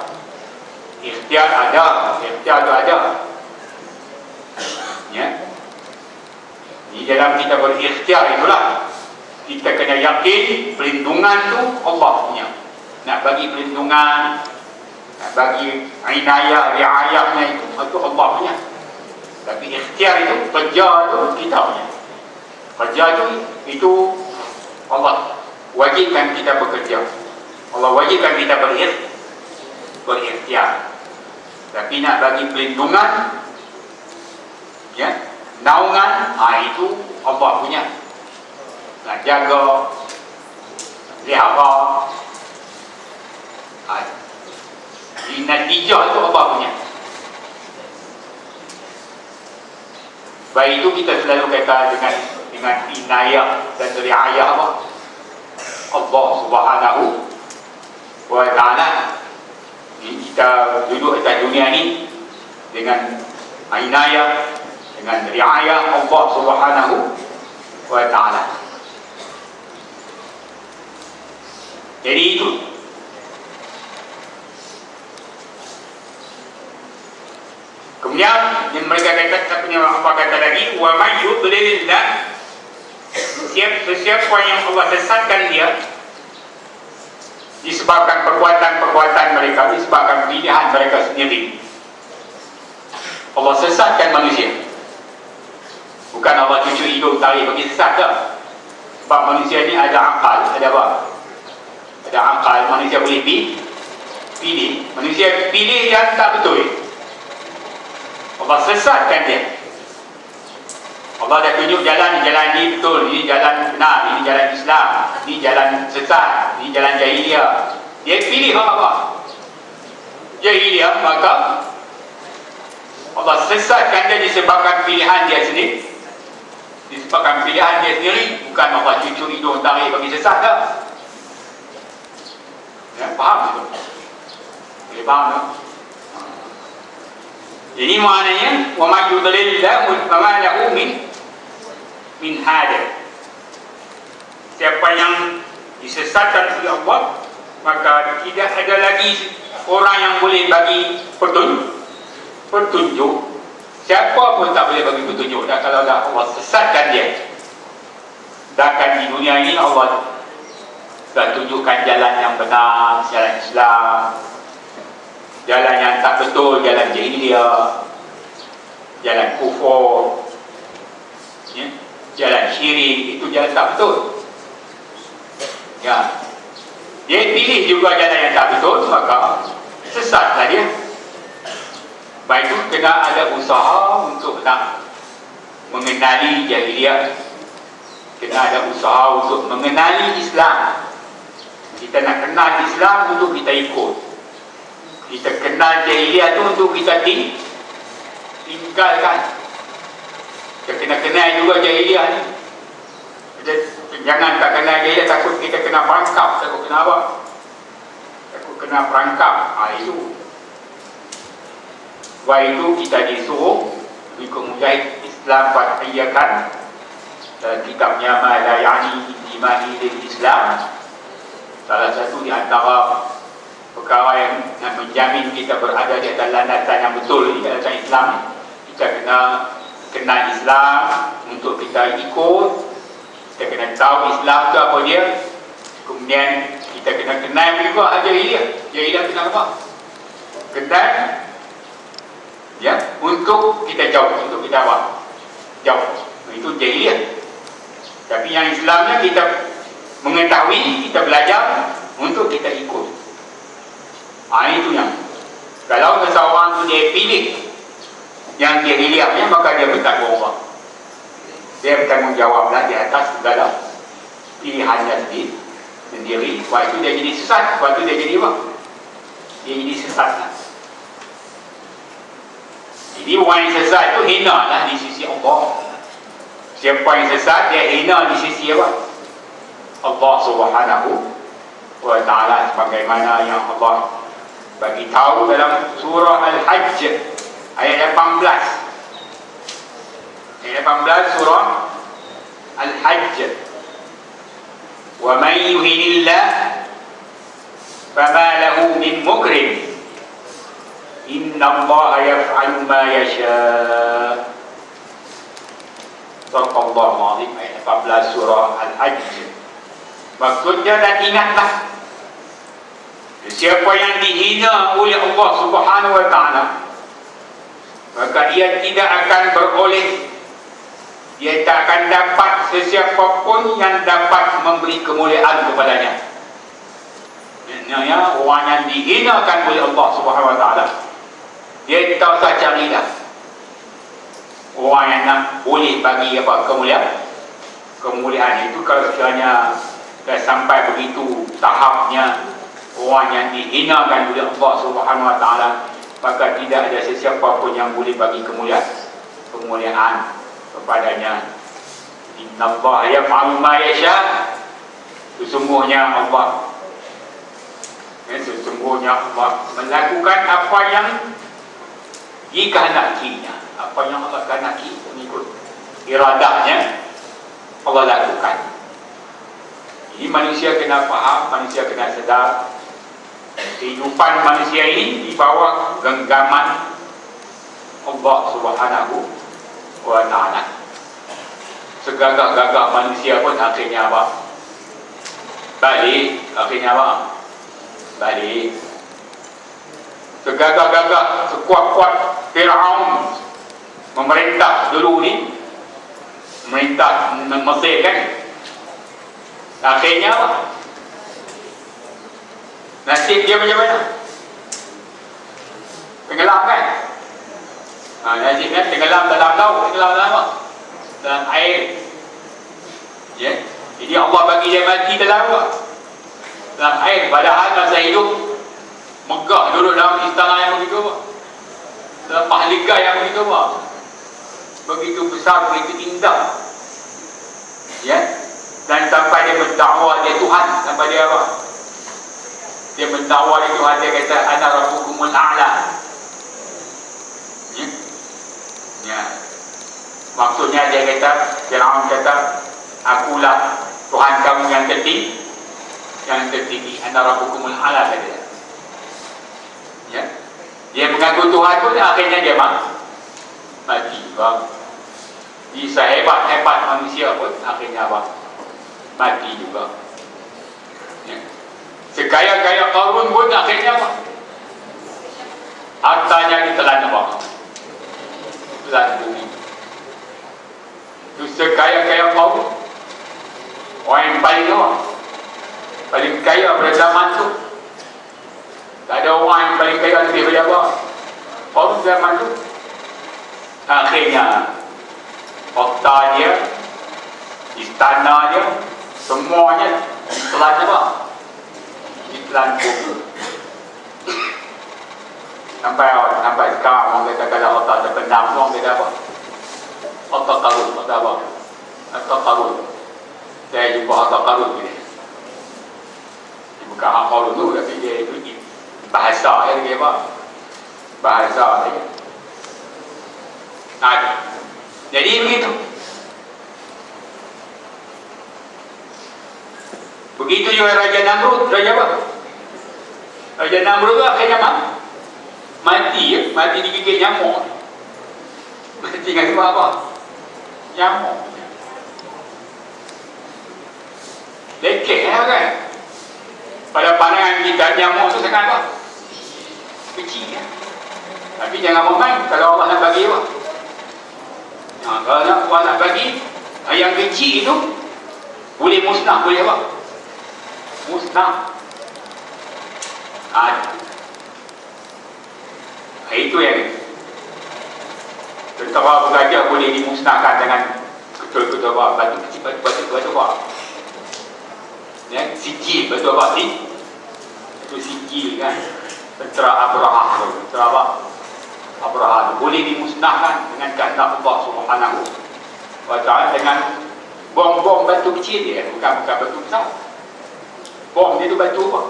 Ikhtiar ada, ikhtiar tu ada, ya. Di dalam kita berikhtiar itulah kita kena yakin perlindungan tu Allah punya. Nak bagi perlindungan, nak bagi inayah, riayahnya itu Allah punya. Tapi ikhtiar itu, kerja itu kita punya. Kerja itu Allah wajibkan kita bekerja. Allah wajibkan kita berikhtiar. Tapi nak bagi perlindungan, ya, naungan, itu Allah punya. Nak jaga, lihara, di natijah itu Allah punya. Baik itu kita selalu kata dengan inayah dan riayah Allah Subhanahu wa ta'ala. Kita duduk atas dunia ini dengan inayah, dengan riayah Allah Subhanahu wa ta'ala. Jadi itu. Kemudian yang mereka kata, apa kata lagi, wa may yudlilillah, sesiapa yang Allah sesatkan dia disebabkan perbuatan-perbuatan mereka, disebabkan pilihan mereka sendiri. Allah sesatkan manusia. Bukan Allah cucuk hidung tarik bagi sesat tak. Sebab manusia ni ada akal, ada apa? Ada akal, manusia boleh pilih. Manusia pilih yang tak betul, Allah sesatkan dia. Allah dah tunjuk jalan ni betul, ini jalan benar, ini jalan Islam, ini jalan sesat, ini jalan jahiliyah. Dia pilih apa? Jahiliyah, maka Allah sesatkan dia disebabkan pilihan dia sendiri. Disebabkan pilihan dia sendiri, bukan Allah cucuk hidung tarik bagi sesat dah. Ya, faham tu? Boleh faham tak? Jadi maknanya wa may yudlilillahu fama lahu min hada. Siapa yang disesatkan oleh Allah, maka tidak ada lagi orang yang boleh bagi petunjuk. Siapa pun tak boleh bagi petunjuk dah kalau dah Allah sesatkan dia. Sedangkan di dunia ini Allah dah tunjukkan jalan yang benar, jalan Islam. Jalan yang tak betul, jalan jahiliyah, jalan kufur, ya, jalan syirik, itu jalan tak betul. Ya, dia pilih juga jalan yang tak betul, maka sesatlah dia. Baik itu kena ada usaha untuk nak mengenali jahiliyah, kena ada usaha untuk mengenali Islam. Kita nak kenal Islam untuk kita ikut. Kita kenal jahiliyah tu untuk kita tinggalkan. Kita kena kenal juga jahiliyah ni. Jangan tak kenal jahiliyah, takut kita kena perangkap. Takut kena apa? Takut kena perangkap. Itu. Sebab itu kita disuruh ikut mujahid Islam Fathiyakan dalam kitabnya Ma La Yani Imani Lil Islam. Salah satu di antara perkara yang menjamin kita berada di atas landasan yang betul di atas Islam, kita kena kenal Islam untuk kita ikut. Kita kena tahu Islam tu apa dia. Kemudian kita kena kenal juga jahiliyah. Jahiliyah kenal apa? Kenal ya, untuk kita jauh, untuk kita apa? Jauh. Itu jahiliyah. Tapi yang Islamnya kita mengetahui, kita belajar untuk kita ikut. Itu yang kalau seseorang tu dia pilih yang jahiliyahnya, maka dia bertanggung jawab. Dia bertanggung jawablah di atas segala pilihannya sendiri. Waktu dia jadi sesat, waktu dia jadi apa? Dia jadi sesat lah. Jadi orang yang sesat itu hina lah di sisi Allah. Siapa yang sesat, dia hina di sisi apa? Allah Subhanahu wa ta'ala, sebagaimana yang Allah bagi tahu dalam surah Al-Hajj ayat 18. Ayat 18 surah Al-Hajj. Wa man yuhinillah fama lahu min mukrim. Inna Allah yaf'alu ma yasha. Sadaqallahul azim. Ayat 18 surah Al-Hajj. Maksudnya, dan ingatlah, siapa yang dihina oleh Allah Subhanahu wa ta'ala, maka dia tidak akan beroleh, dia tak akan dapat sesiapa pun yang dapat memberi kemuliaan kepadanya. Maknanya orang yang dihinakan oleh Allah Subhanahu wa ta'ala, dia tak usah carilah orang yang nak boleh bagi apa kemuliaan itu. Kalau sekiranya dah sampai begitu tahapnya orang yang dihinakan oleh Allah Subhanahu wa ta'ala, maka tidak ada sesiapa pun yang boleh bagi kemuliaan kepadanya. Inna Allah yaf'alu ma yasha. Sesungguhnya Allah melakukan apa yang dikehendakinya. Apa yang Allah kehendaki, mengikut iradahnya Allah lakukan. Jadi manusia kena faham, manusia kena sedar, kehidupan manusia ini di bawah genggaman Allah Subhanahu wa ta'ala. Segagah-gagah manusia pun akhirnya apa? Balik. Akhirnya apa? Balik. Segagah-gagah, sekuat-kuat Fir'aun memerintah dulu ni, memerintah Mesir kan, akhirnya apa? Nasib dia macam mana? Tenggelam kan? Nasib kan tenggelam dalam laut, tenggelam dalam apa? dalam air. Ya. Jadi Allah bagi dia mati dalam apa? Dalam air. Padahal masa hidup megah duduk dalam istana yang begitu apa? Dalam mahligai yang begitu apa? Begitu besar, begitu indah. Ya. Dan sampai dia mendakwa dia Tuhan, sampai dia apa? Dia mendakwa dia Tuhan, dia kata ana rabbukumul a'la. Ya. Ya. Maksudnya dia kata, Firaun kata, akulah Tuhan kamu yang tertinggi, ana rabbukumul a'la, kata dia. Ya. Dia mengaku Tuhan pun akhirnya dia mati. Bang. Jadi sehebat-hebat manusia pun akhirnya apa? Mati juga. Ya. Sekaya-kaya Qarun pun akhirnya apa? Hartanya ditelan apa? Telan bumi. Itu sekaya-kaya Qarun, orang yang paling apa? Paling kaya pada zaman tu. Tak ada orang yang paling kaya lebih daripada apa? Qarun zaman tu. Akhirnya harta dia, istana dia, semuanya ditelan apa? Ditelan bumi. Sampai sekarang orang kata kalau harta terpendam, orang kata apa? Harta Qarun, kata apa? Harta Qarun. Saya jumpa harta Qarun ni. Bukan hak Qarun tu, tapi dia itu bahasa dia lagi apa? Bahasa dia. Nah, jadi begitu. Begitu juga Raja Namrud. Raja apa? Raja Namrud tu akhirnya mati ya? Mati digigit nyamuk. Mati dengan sebab apa? Nyamuk. Lekeh kan? Pada pandangan kita nyamuk tu sangat apa? Kecil ya? Tapi jangan bermain kalau Allah nak bagi apa? Kalau Allah nak bagi yang kecil itu boleh musnah, boleh apa? Musnah. Itu yang tentara belajar boleh dimusnahkan dengan betul-betul apa? Batu kecil, batu apa? Ya, sijil, batu apa sih? Itu sijil kan? Tentera Abraha tu, tentera apa? Abraha tu boleh dimusnahkan dengan kehendak Allah Subhanahu wa ta'ala dengan bom batu kecil dia, bukan batu besar. Bom dia tu batu apa?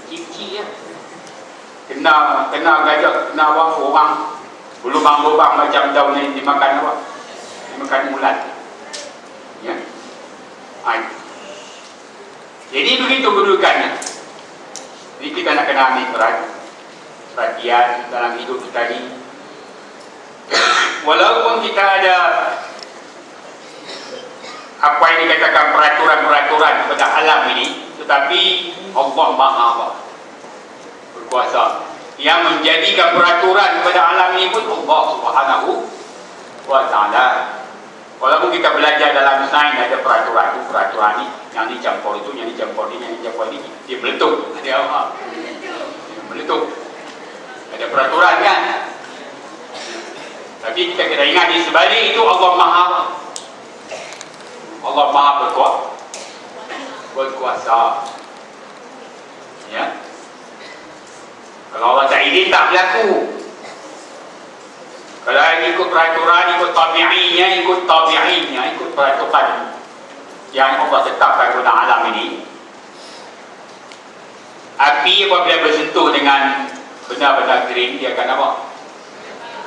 Kecil ya. Kena gajah, kena orang berlubang-lubang macam daun ni dimakan apa? Dimakan ulat. Ya. Jadi begitu kedudukannya. Jadi kita nak kena ambil perhatian dalam hidup kita ni. Walaupun kita ada apa yang dikatakan peraturan-peraturan pada alam ini, tetapi Allah Maha berkuasa. Yang menjadikan peraturan pada alam ini pun Allah Subhanahu wa ta'ala. Walaupun kita belajar dalam sains ada peraturan itu, peraturan ini, yang dicampur itu, yang dicampur ini, yang dicampur ini, dia meletup. Ada apa? Meletup. Ada peraturan kan? Tapi kita kena ingat di sebalik itu Allah Maha berkuasa. Ya. Kalau Allah tak izin tak berlaku. Kalau ikut peraturan, ikut tabi'inya, ikut peraturan yang Allah tetapkan pada alam ini. Api apabila bersentuh dengan benda-benda kering, dia akan apa?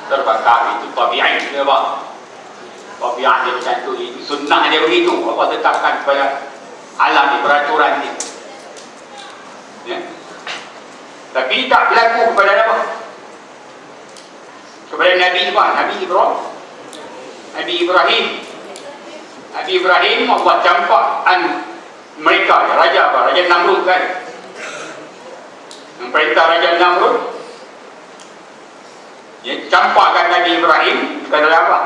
Terbakar. Itu tabi'i, dia apa? Tabi'ah dia macam tu, itu sunnah dia begitu. Allah tetapkan pada alam ni, peraturan ni. Ya. Tapi tak berlaku kepada apa? Kepada Nabi Ibrahim. Allah campakkan mereka, Raja Namrud kan? Yang perintah Raja Namrud, ya, campakkan Nabi Ibrahim ke dalam apa?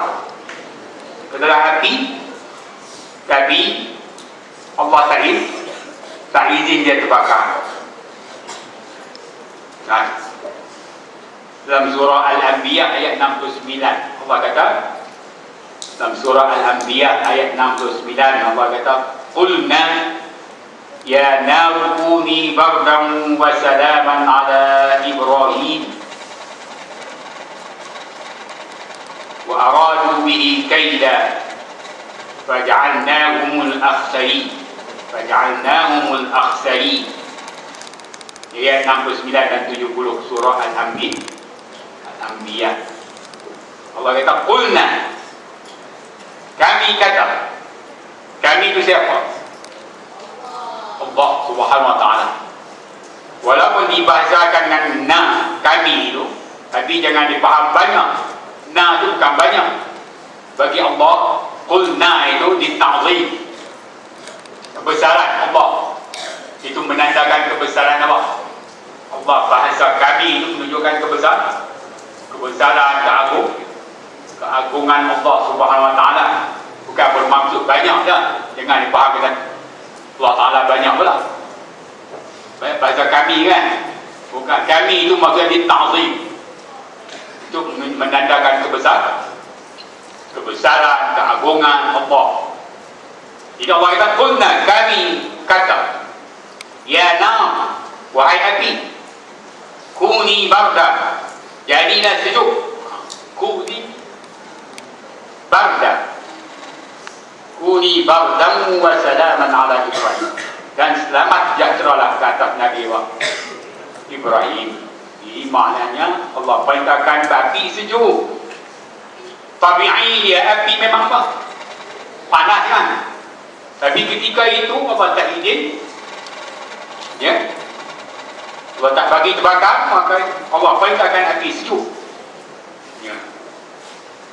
Ke dalam api. Tapi Allah tak izin dia terbakar. Nah, dalam surah Al-Anbiya ayat 69 Allah kata, Dalam surah Al-Anbiya ayat 69 Allah kata, "Qulna ya naru kuni bardan wa salaman ala Ibrahim wa aradu bihi kaida faj'alnahumul akhsari." Ayat 69 dan 70 surah Al-Anbiya. Allah kata, "Qulna," kami kata. Kami itu siapa? Allah Subhanahu wa ta'ala. Walaupun dibahasakan dengan na, kami itu, tapi jangan dipaham banyak. Na itu bukan banyak. Bagi Allah, qulna itu dita'zim, kebesaran Allah. Itu menandakan kebesaran Allah. Allah, bahasa kami itu menunjukkan kebesaran, keagungan Allah Subhanahu wa ta'ala. Bukan bermaksud banyak dah. Jangan dipaham dengan Allah Ta'ala banyak pula. Bahasa kami kan, bukan kami itu maksudnya dita'zim. Itu menandakan kebesaran, keagungan Allah. Jadi Allah kata, "Qulna," kami kata, "Ya nar, wahai api, kuni barda," jadilah sejuk. Kuni barda, kuni bardan wa salaman ala Ibrahim, dan selamat sejahteralah ke atas Nabi Ibrahim. Jadi maknanya Allah perintahkan api sejuk. Tabi'i dia api memang apa? Panas kan? Tapi ketika itu Allah tak izin, ya, Allah tak bagi terbakar, maka Allah perintahkan api sejuk, ya,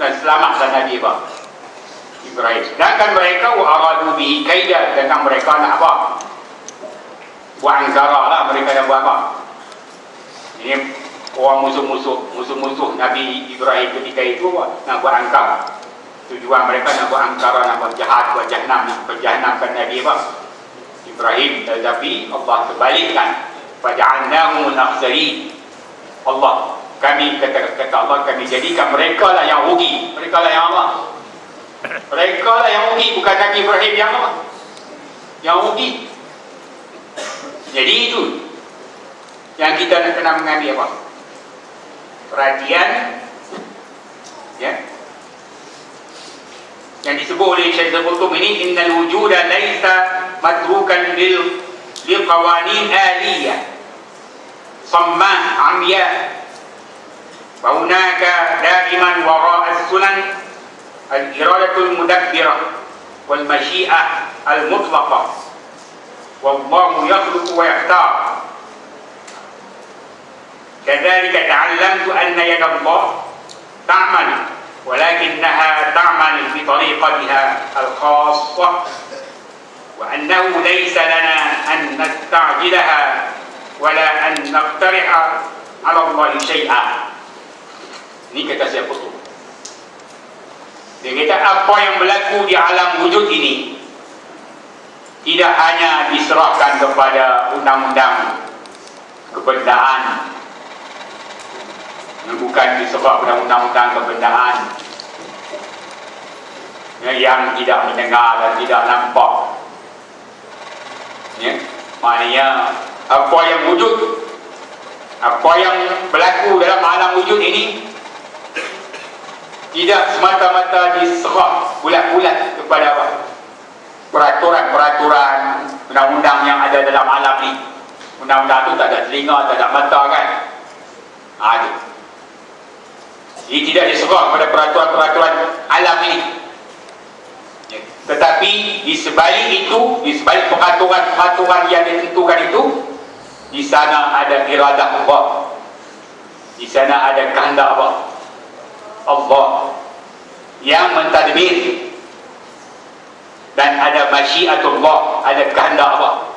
dan selamatlah Nabi Ibrahim. Sedangkan mereka wa aradu bihi kaida, dengan mereka nak apa? Buat angkara lah mereka yang buat apa? Ini orang musuh Nabi Ibrahim ketika itu nak buat angkara. Tujuan mereka nak buat angkara, nak buat jahat, buat jahanam, nak berjahanamkan Nabi Ibrahim. Tetapi Allah sebalikkan, faj'alnahumul akhsari. Allah, kami kata Allah, kami jadikan mereka lah yang rugi. Mereka lah yang apa? Mereka lah yang rugi, bukan Nabi Ibrahim yang apa? Yang rugi. Jadi itu yang kita nak kena mengambil apa? Perhatian, ya. Yang disebut oleh Syekh Al-Qurtubi ini, innal wujuda laisa matrukan lil qawanin aliyah samman amya wa hunaka daiman wara as-sunan al-iradatul mudabbirah wal masyiah al-mutlaqah wallahu yakhluqu wa yakhtar. Kadzalika ta'allamtu anna yadallah ta'mal walakinnaha ta'mal bi tariqatiha al-khassah wa annahu laysa lana an nasta'jilaha wala an naqtariha 'ala Allah syai'an. Ini kata siapa tu? Dia kata apa yang berlaku di alam wujud ini tidak hanya diserahkan kepada undang-undang kebendaan, bukan diserah pada undang-undang kebendaan yang tidak mendengar dan tidak nampak, ya. Maknanya apa yang wujud, apa yang berlaku dalam alam wujud ini tidak semata-mata diserah bulat-bulat kepada apa? Peraturan-peraturan undang-undang yang ada dalam alam ini. Undang-undang itu tak ada telinga, tak ada mata kan? Itu. Jadi tidak diserah pada peraturan-peraturan alam ini, ya. Tetapi di sebalik itu, di sebalik peraturan-peraturan yang ditentukan itu, di sana ada iradah Allah, di sana ada kehendak Allah yang mentadbir, dan ada masyiatullah, ada kehendak Allah,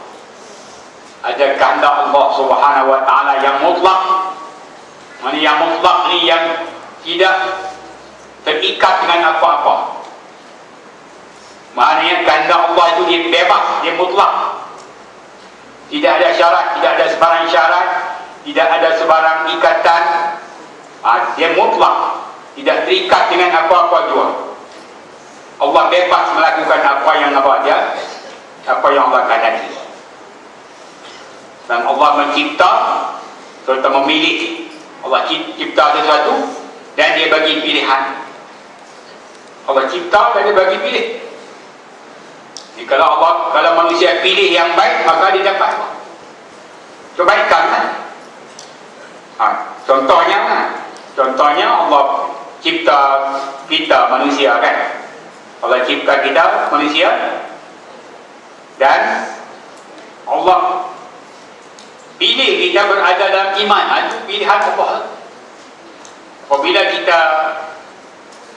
ada kehendak Allah Subhanahu wa ta'ala yang mutlak. Mana yang mutlak ni yang tidak terikat dengan apa-apa. Maknanya kehendak Allah itu dia bebas, dia mutlak. Tidak ada syarat, tidak ada sebarang syarat, tidak ada sebarang ikatan. Dia mutlak, tidak terikat dengan apa-apa juga. Allah bebas melakukan apa yang Allah kehendaki. Dan Allah mencipta serta memilih. Allah cipta sesuatu dan dia bagi pilihan. Allah cipta dan dia bagi pilih. Jadi kalau manusia pilih yang baik, maka dia dapat kebaikan kan? Contohnya Allah cipta kita manusia kan? Allah cipta kita manusia dan Allah pilih kita berada dalam iman. Itu pilihan Allah. Apabila kita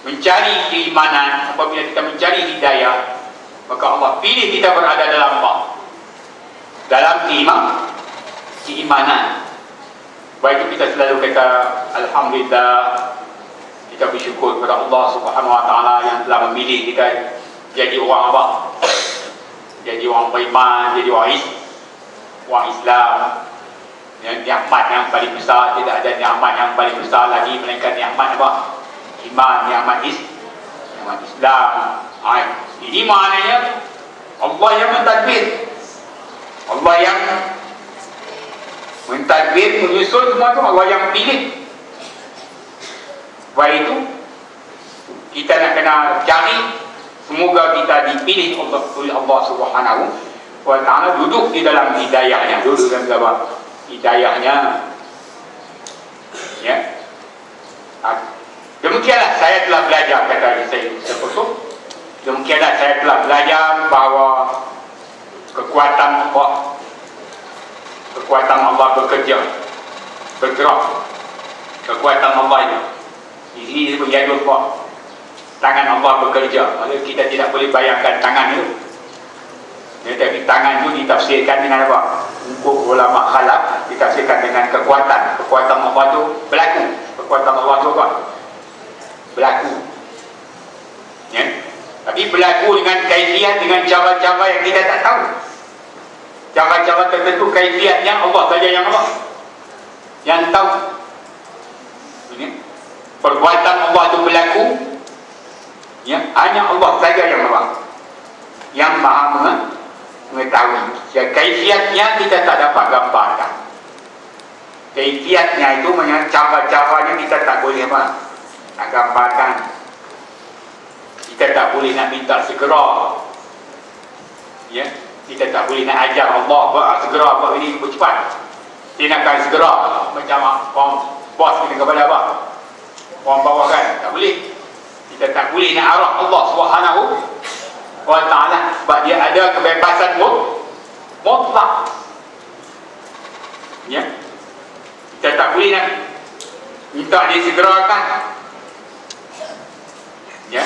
mencari keimanan, apabila kita mencari hidayah, maka Allah pilih kita berada dalam keimanan. Baik itu kita selalu kata alhamdulillah, kita bersyukur kepada Allah Subhanahu Wa Taala yang telah memilih kita jadi orang apa? Jadi orang beriman, jadi orang Islam. Nikmat yang paling besar, tidak ada nikmat yang paling besar lagi melainkan nikmat apa? Iman, nikmat Islam. Ini maknanya Allah yang mentadbir. Allah yang mentadbir, menyusun semua itu. Allah yang pilih. Sebab itu kita nak kena cari semoga kita dipilih oleh Allah Subhanahu Wa Taala, duduk di dalam hidayahnya, duduk dalam hidayahnya. Ya. Demikianlah saya telah belajar, kata saya Yusuf. Demikianlah saya telah belajar bahawa kekuatan Allah bekerja, bergerak. Kekuatan Allah ini menjadi tangan Allah bekerja. Maksudnya kita tidak boleh bayangkan tangan itu. Tapi tangan itu ditafsirkan dengan apa? Untuk ulama khalaf ditafsirkan dengan kekuatan. Kekuatan Allah itu berlaku. Kekuatan Allah itu apa? Berlaku. Ya. Tapi berlaku dengan kaifiat, dengan cara-cara yang kita tak tahu. Cara-cara tertentu kaifiatnya Allah saja yang apa? Yang tahu. Ini perbuatan Allah itu berlaku. Ya, hanya Allah saja yang apa? Yang maha mengetahui. Ya, kaifiatnya kita tak dapat gambarkan. Kaifiatnya itu cara-caranya kita tak boleh apa? Tak gambarkan. Kita tak boleh nak minta segera. Ya, kita tak boleh nak ajar Allah segera buat ini cepat. Dia nakkan segera macam orang bos kita kepada apa? Orang bawah kan? Tak boleh. Kita tak boleh nak arah Allah Subhanahu Wa Taala sebab dia ada kebebasan mutlak. Ya. Kita tak boleh nak minta dia segerakan. Ya.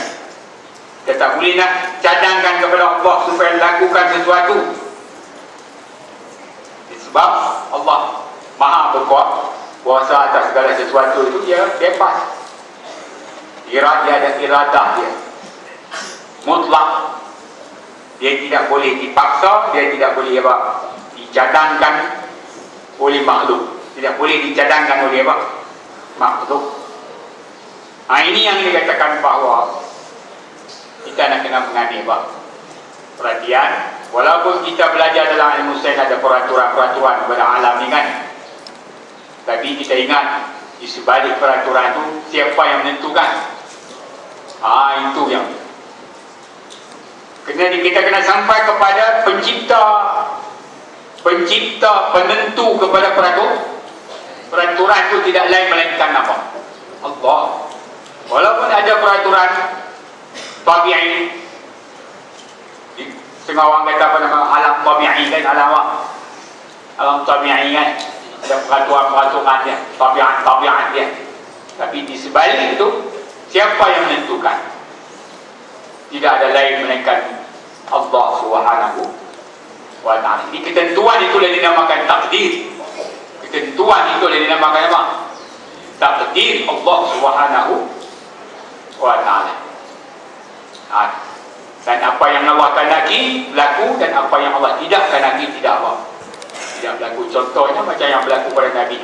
Kita tak boleh nak cadangkan kepada Allah supaya lakukan sesuatu. Sebab Allah Maha berkuasa atas segala sesuatu itu, dia bebas. Dia ada iradah dia mutlak. Dia tidak boleh dipaksa, dia tidak boleh apa? Dicadangkan oleh makhluk. Tidak boleh dicadangkan oleh apa? Makhluk. Ini yang dikatakan bahawa kita nak kena mengambil apa? Perhatian. Walaupun kita belajar dalam ilmu sains ada peraturan-peraturan kepada alam ni kan, tapi kita ingat di sebalik peraturan itu siapa yang menentukan? Itu yang kita kena sampai kepada pencipta, penentu kepada peraturan itu tidak lain melainkan apa? Allah. Walaupun ada peraturan tabi'i, setengah orang kata apa nama alam tabi'i kan, alam tabi'i kan, ada peraturan dia, tabiat dia. Tapi di sebalik itu siapa yang menentukan? Tidak ada lain melainkan Allah Subhanahu Wa Taala. Ini ketentuan itulah dinamakan takdir. Ketentuan itulah dinamakan apa? Takdir Allah Subhanahu Wa Taala. Dan apa yang Allah kehendaki berlaku, dan apa yang Allah tidak kehendaki tidak apa? Tidak berlaku. Contohnya macam yang berlaku pada Nabi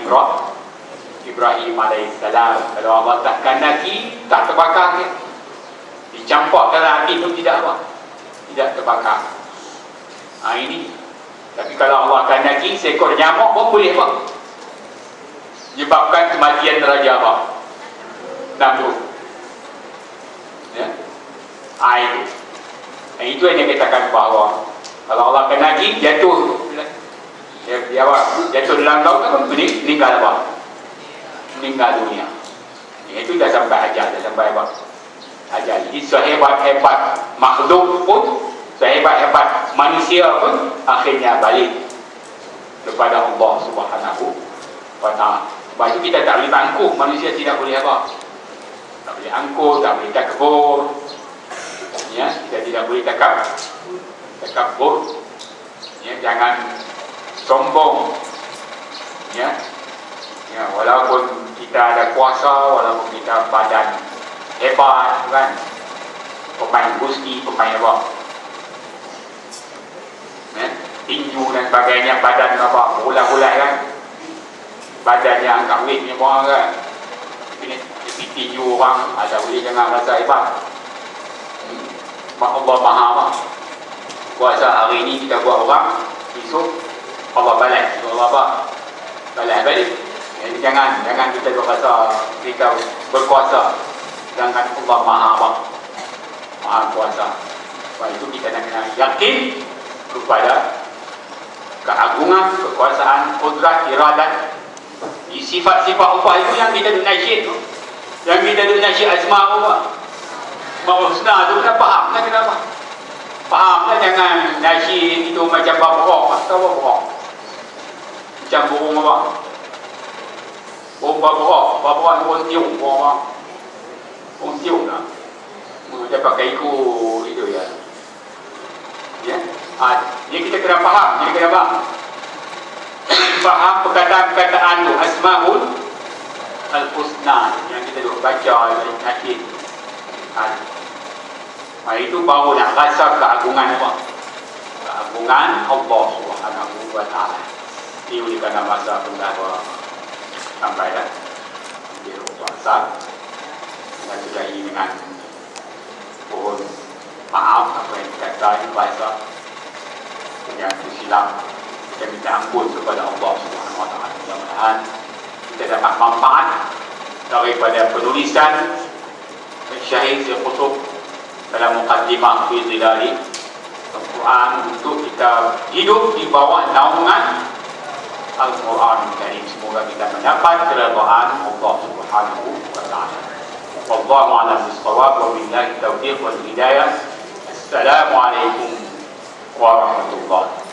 Ibrahim alaihissalam. Kalau Allah tak kehendaki, tak terbakar dia. Dicampur dalam api pun tidak apa? Tidak terbakar. Ini. Tapi kalau Allah kehendaki seekor nyamuk pun boleh apa? Menyebabkan kematian Raja apa? Namrud. Ya. Itu yang dia katakan bahawa kalau Allah kehendaki jatuh dia apa? Jatuh dalam laut kan meninggal apa? Meninggal dunia. Itu dah sampai ajal, dah sampai apa? Ajal. Jadi sehebat-hebat makhluk pun, sehebat-hebat manusia pun akhirnya balik kepada Allah Subhanahu wa Ta'ala. Sebab itu kita tak boleh angkuh, manusia tidak boleh apa? Tak boleh angkuh, tak boleh takbur. Ya, kita tidak boleh takabur. Ya, jangan sombong. Ya. Ya, walaupun kita ada kuasa, walaupun kita badan hebat kan, pemain gusti, pemain apa? Ya, tinju dan sebagainya, badan apa? Ulat-ulat kan. Badannya angkat weight ni orang kan. Tapi tinju orang, ada boleh jangan rasa hebat. Allah Maha apa? Puasa hari ini kita buat orang, esok Allah balas. Allah apa? Balas balik. Jadi jangan kita berasa kita berkuasa, sedangkan Allah Maha apa? Maha kuasa. Sebab itu kita nak yakin kepada keagungan, kekuasaan, kudrat, iradat. Di sifat-sifat Allah itu yang kita nasyid tu. Yang kita nasyid asma Allah. Husna tu kena faham lah kenapa. Faham lah, jangan nasyid itu macam baburuk. Atau baburuk macam burung apa? Burung baburuk burung tiung. Burung tiung lah. Dia pakai ikut itu ya. Ya. Jadi kita kena faham. Faham perkataan-perkataan tu, Asma'ul Al-Husna yang kita duk baca dari nasyid. Itu baru nak rasa keagungan apa? Keagungan Allah Subhanahu wa Ta'ala. Ini oleh kerana masa pendahwa sampai dah di puasa dan sudahi dengan mohon maaf apa yang dikata di bahasa yang silap. Kita minta ampun kepada Allah Subhanahu wa Ta'ala. Mudah-mudahan kita dapat manfaat daripada penulisan Syahid Syekh Qutb dalam muqaddimah fi zilali Al-Quran untuk kita hidup di bawah naungan Al-Quran Karim. Semoga kita mendapat keredaan Allah Subhanahu wa Ta'ala. Wallahu a'lam bishawab wa billahi taufiq wal hidayah. Assalamualaikum warahmatullahi